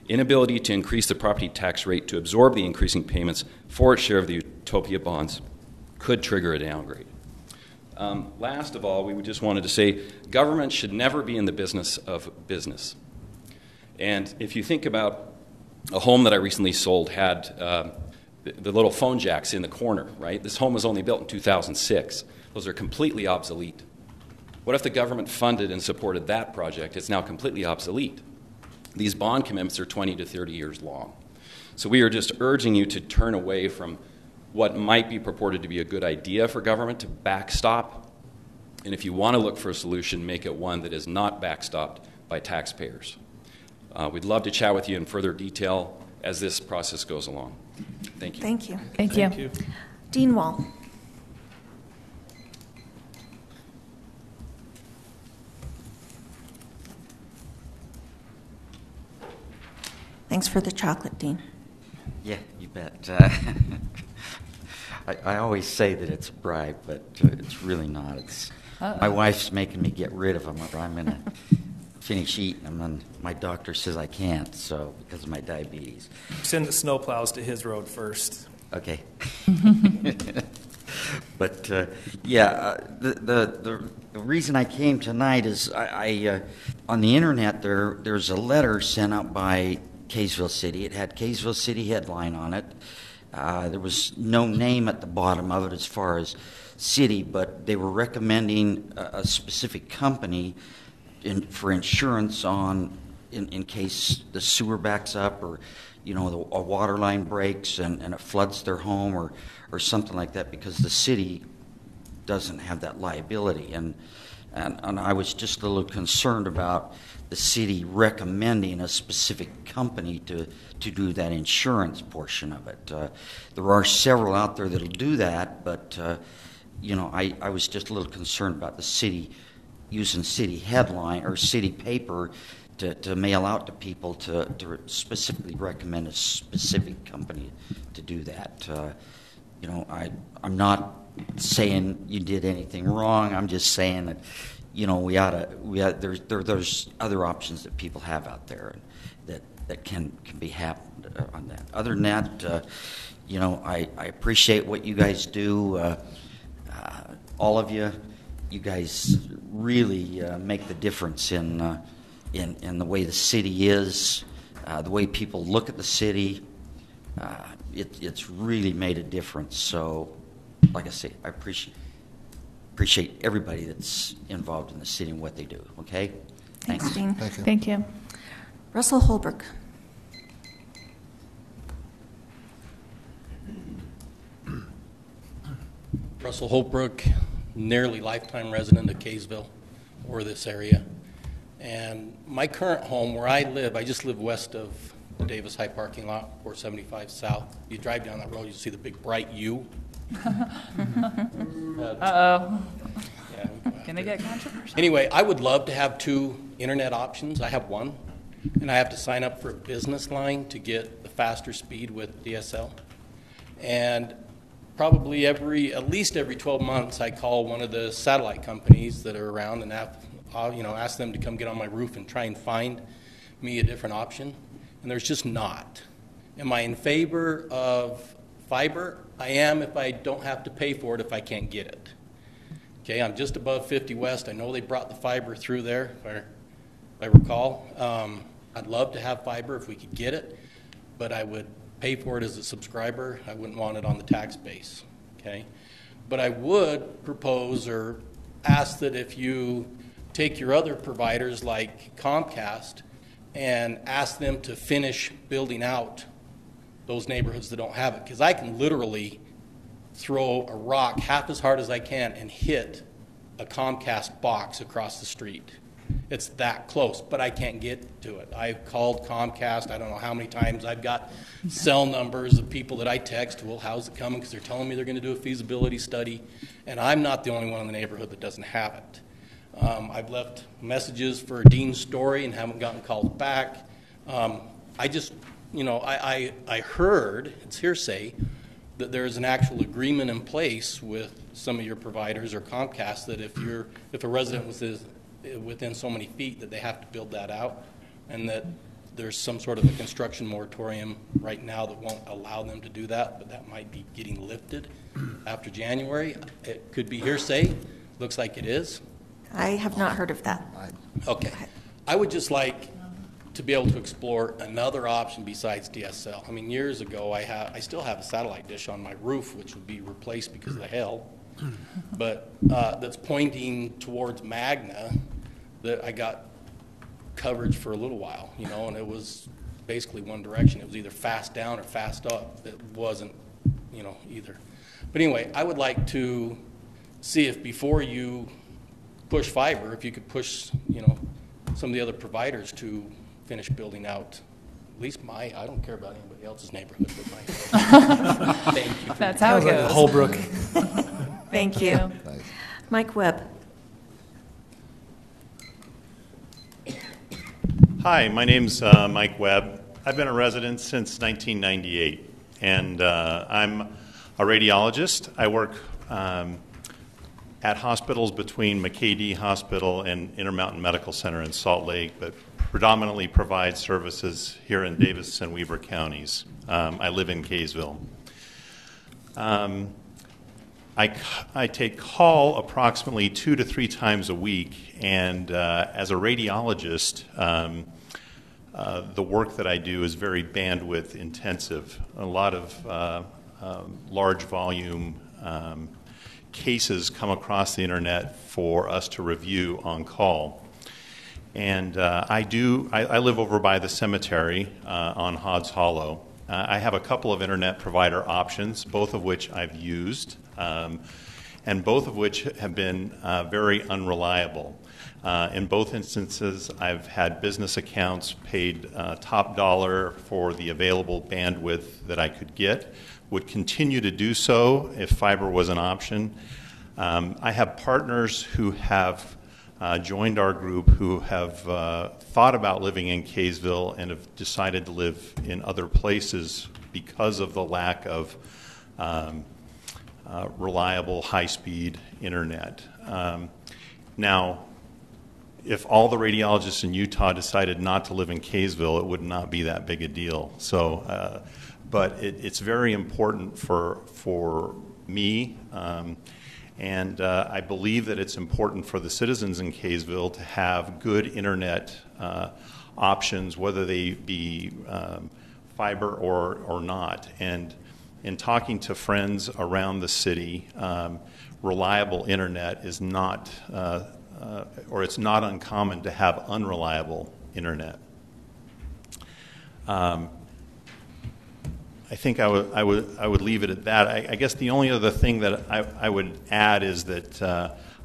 Inability to increase the property tax rate to absorb the increasing payments for its share of the Utopia bonds could trigger a downgrade. Last of all, we just wanted to say government should never be in the business of business. And if you think about a home that I recently sold had the little phone jacks in the corner, right? This home was only built in 2006. Those are completely obsolete. What if the government funded and supported that project? It's now completely obsolete. These bond commitments are 20 to 30 years long. So we are just urging you to turn away from what might be purported to be a good idea for government to backstop. And if you want to look for a solution, make it one that is not backstopped by taxpayers. We'd love to chat with you in further detail as this process goes along. Thank you. Thank you. Thank you. Dean Wall. Thanks for the chocolate, Dean. Yeah, you bet. I always say that it's a bribe, but it's really not. It's my wife's making me get rid of them, or I'm going to finish eating them, and my doctor says I can't, so because of my diabetes. Send the snowplows to his road first. Okay. But the reason I came tonight is I on the internet there's a letter sent out by Kaysville City. It had Kaysville City headline on it. There was no name at the bottom of it as far as city, but they were recommending a specific company for insurance in case the sewer backs up, or a water line breaks and it floods their home, or something like that, because the city doesn't have that liability. And I was just a little concerned about the city recommending a specific company to do that insurance portion of it. There are several out there that'll do that, but I was just a little concerned about the city using city headline or city paper to mail out to people to specifically recommend a specific company to do that. I'm not saying you did anything wrong. I'm just saying that there's other options that people have out there that can be happened on that. Other than that, I appreciate what you guys do. All of you guys really make the difference in the way the city is, the way people look at the city. It's really made a difference. So, like I say, I appreciate everybody that's involved in the city and what they do. Okay? Thanks, Dean. Thank you. Thank you. Russell Holbrook. Russell Holbrook, nearly lifetime resident of Kaysville or this area. And my current home, where I live, I just live west of the Davis High parking lot, 475 South. You drive down that road, you see the big bright U. Uh-oh. Yeah, Can they get controversial? Anyway, I would love to have 2 internet options. I have one, and I have to sign up for a business line to get the faster speed with DSL. And probably at least every 12 months, I call one of the satellite companies that are around and ask them to come get on my roof and try and find me a different option. And there's just not. Am I in favor of fiber? I am if I don't have to pay for it if I can't get it. Okay, I'm just above 50 West. I know they brought the fiber through there, if I recall. I'd love to have fiber if we could get it, but I would pay for it as a subscriber. I wouldn't want it on the tax base. Okay, but I would propose or ask that if you take your other providers like Comcast and ask them to finish building out those neighborhoods that don't have it, because I can literally throw a rock half as hard as I can and hit a Comcast box across the street. It's that close, but I can't get to it. I've called Comcast, I don't know how many times. I've got cell numbers of people that I text, well, how's it coming? Because they're telling me they're going to do a feasibility study, and I'm not the only one in the neighborhood that doesn't have it. I've left messages for Dean Story and haven't gotten calls back. I just, I heard, it's hearsay, that there's an actual agreement in place with some of your providers or Comcast that if a resident was within so many feet that they have to build that out, and that there's some sort of a construction moratorium right now that won't allow them to do that, but that might be getting lifted after January. It could be hearsay. Looks like it is. I have not heard of that. Okay. I would just like to be able to explore another option besides DSL. I mean, years ago, I still have a satellite dish on my roof, which would be replaced because of the hail, but that's pointing towards Magna, that I got coverage for a little while, and it was basically one direction. It was either fast down or fast up. It wasn't, either. But anyway, I would like to see if before you push fiber, if you could push, some of the other providers to finish building out at least I don't care about anybody else's neighborhood but mine. Thank you. That's how it goes. Holbrook. Thank you. Mike Webb. Hi, my name's Mike Webb. I've been a resident since 1998, and I'm a radiologist. I work at hospitals between McKay Hospital and Intermountain Medical Center in Salt Lake, but predominantly provide services here in Davis and Weber counties. I live in Kaysville. I take call approximately 2 to 3 times a week, and as a radiologist, the work that I do is very bandwidth intensive. A lot of large volume cases come across the internet for us to review on call. And I live over by the cemetery on Hodds Hollow. I have a couple of internet provider options, both of which I've used, and both of which have been very unreliable. In both instances, I've had business accounts paid top dollar for the available bandwidth that I could get, would continue to do so if fiber was an option. I have partners who have joined our group who have thought about living in Kaysville and have decided to live in other places because of the lack of reliable, high-speed internet. Now, if all the radiologists in Utah decided not to live in Kaysville, it would not be that big a deal. So, but it's very important for me, and I believe that it's important for the citizens in Kaysville to have good internet options, whether they be fiber or not. And in talking to friends around the city, reliable internet is not, or it's not uncommon to have unreliable internet. I think I would leave it at that. I guess the only other thing that I would add is that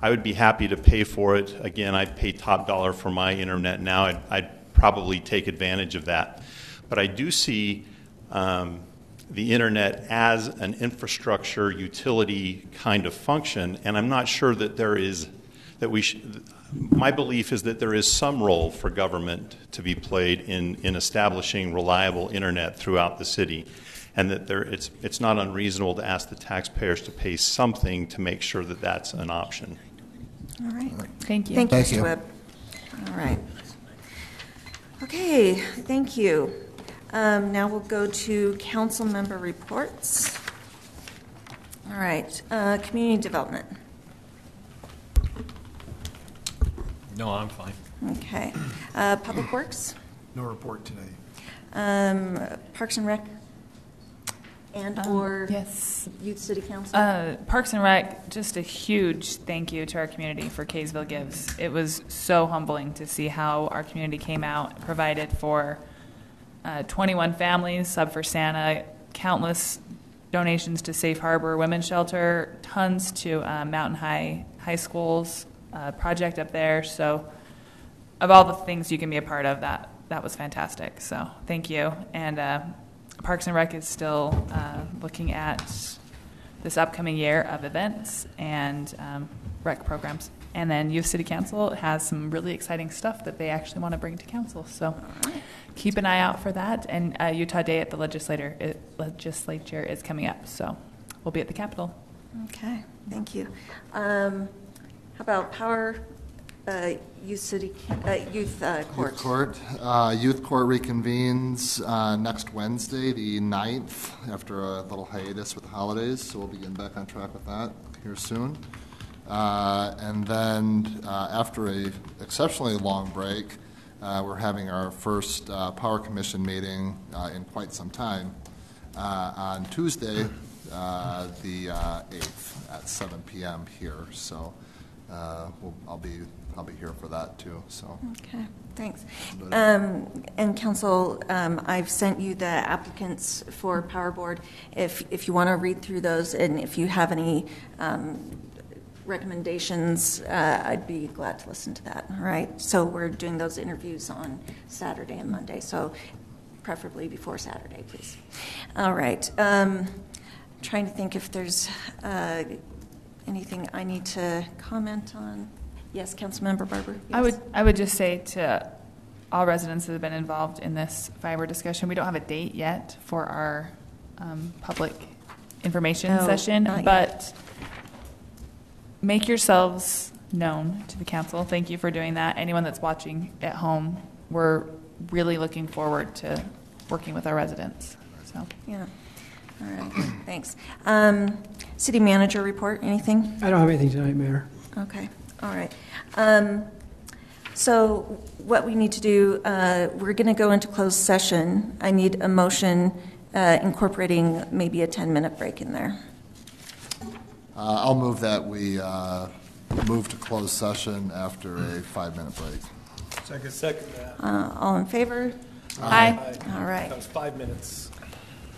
I would be happy to pay for it. Again, I pay top dollar for my internet now. I'd probably take advantage of that. But I do see the internet as an infrastructure utility kind of function, and I'm not sure that there is, that we should, my belief is that there is some role for government to be played in establishing reliable internet throughout the city, and that it's not unreasonable to ask the taxpayers to pay something to make sure that that's an option. All right. Thank you. Thank you, Mr. Webb. All right. Okay, thank you. Now we'll go to council member reports. All right, community development. No, I'm fine. Okay. Public Works? No report today. Parks and Rec? And or yes. Youth City Council? Parks and Rec, just a huge thank you to our community for Kaysville Gives. It was so humbling to see how our community came out, provided for 21 families, Sub for Santa, countless donations to Safe Harbor Women's Shelter, tons to Mountain High School's project up there. So of all the things you can be a part of, that was fantastic. So thank you. And Parks and Rec is still looking at this upcoming year of events and rec programs. And then Youth City Council has some really exciting stuff that they actually want to bring to council. So keep an eye out for that. And Utah Day at the legislature is coming up. So we'll be at the Capitol. Okay, thank you. How about Power Youth Court? Youth Court reconvenes next Wednesday, the 9th, after a little hiatus with the holidays. So we'll be getting back on track with that here soon. And then after a exceptionally long break, we're having our first Power Commission meeting in quite some time on Tuesday, the 8th at 7 p.m. here. So I'll be here for that too. So okay, thanks. And Council, I've sent you the applicants for Power Board. If you want to read through those, and if you have any recommendations, I'd be glad to listen to that. All right. So we're doing those interviews on Saturday and Monday. So preferably before Saturday, please. All right. Trying to think if there's anything I need to comment on. Yes, Councilmember Barber. Yes. I would just say to all residents that have been involved in this fiber discussion. We don't have a date yet for our public information session, not yet. but make yourselves known to the council. Thank you for doing that. Anyone that's watching at home, we're really looking forward to working with our residents. So Yeah. All right. Thanks. City manager report, anything? I don't have anything tonight, Mayor. Okay. All right. So what we need to do, we're going to go into closed session. I need a motion incorporating maybe a 10-minute break in there. I'll move that we move to closed session after a 5-minute break. Second that. All in favor? Aye. All right. That was 5 minutes.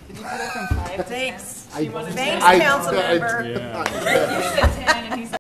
Did you put it from 5 to 10? Thanks. Do you want to Thanks, say- council member. You said 10 and he said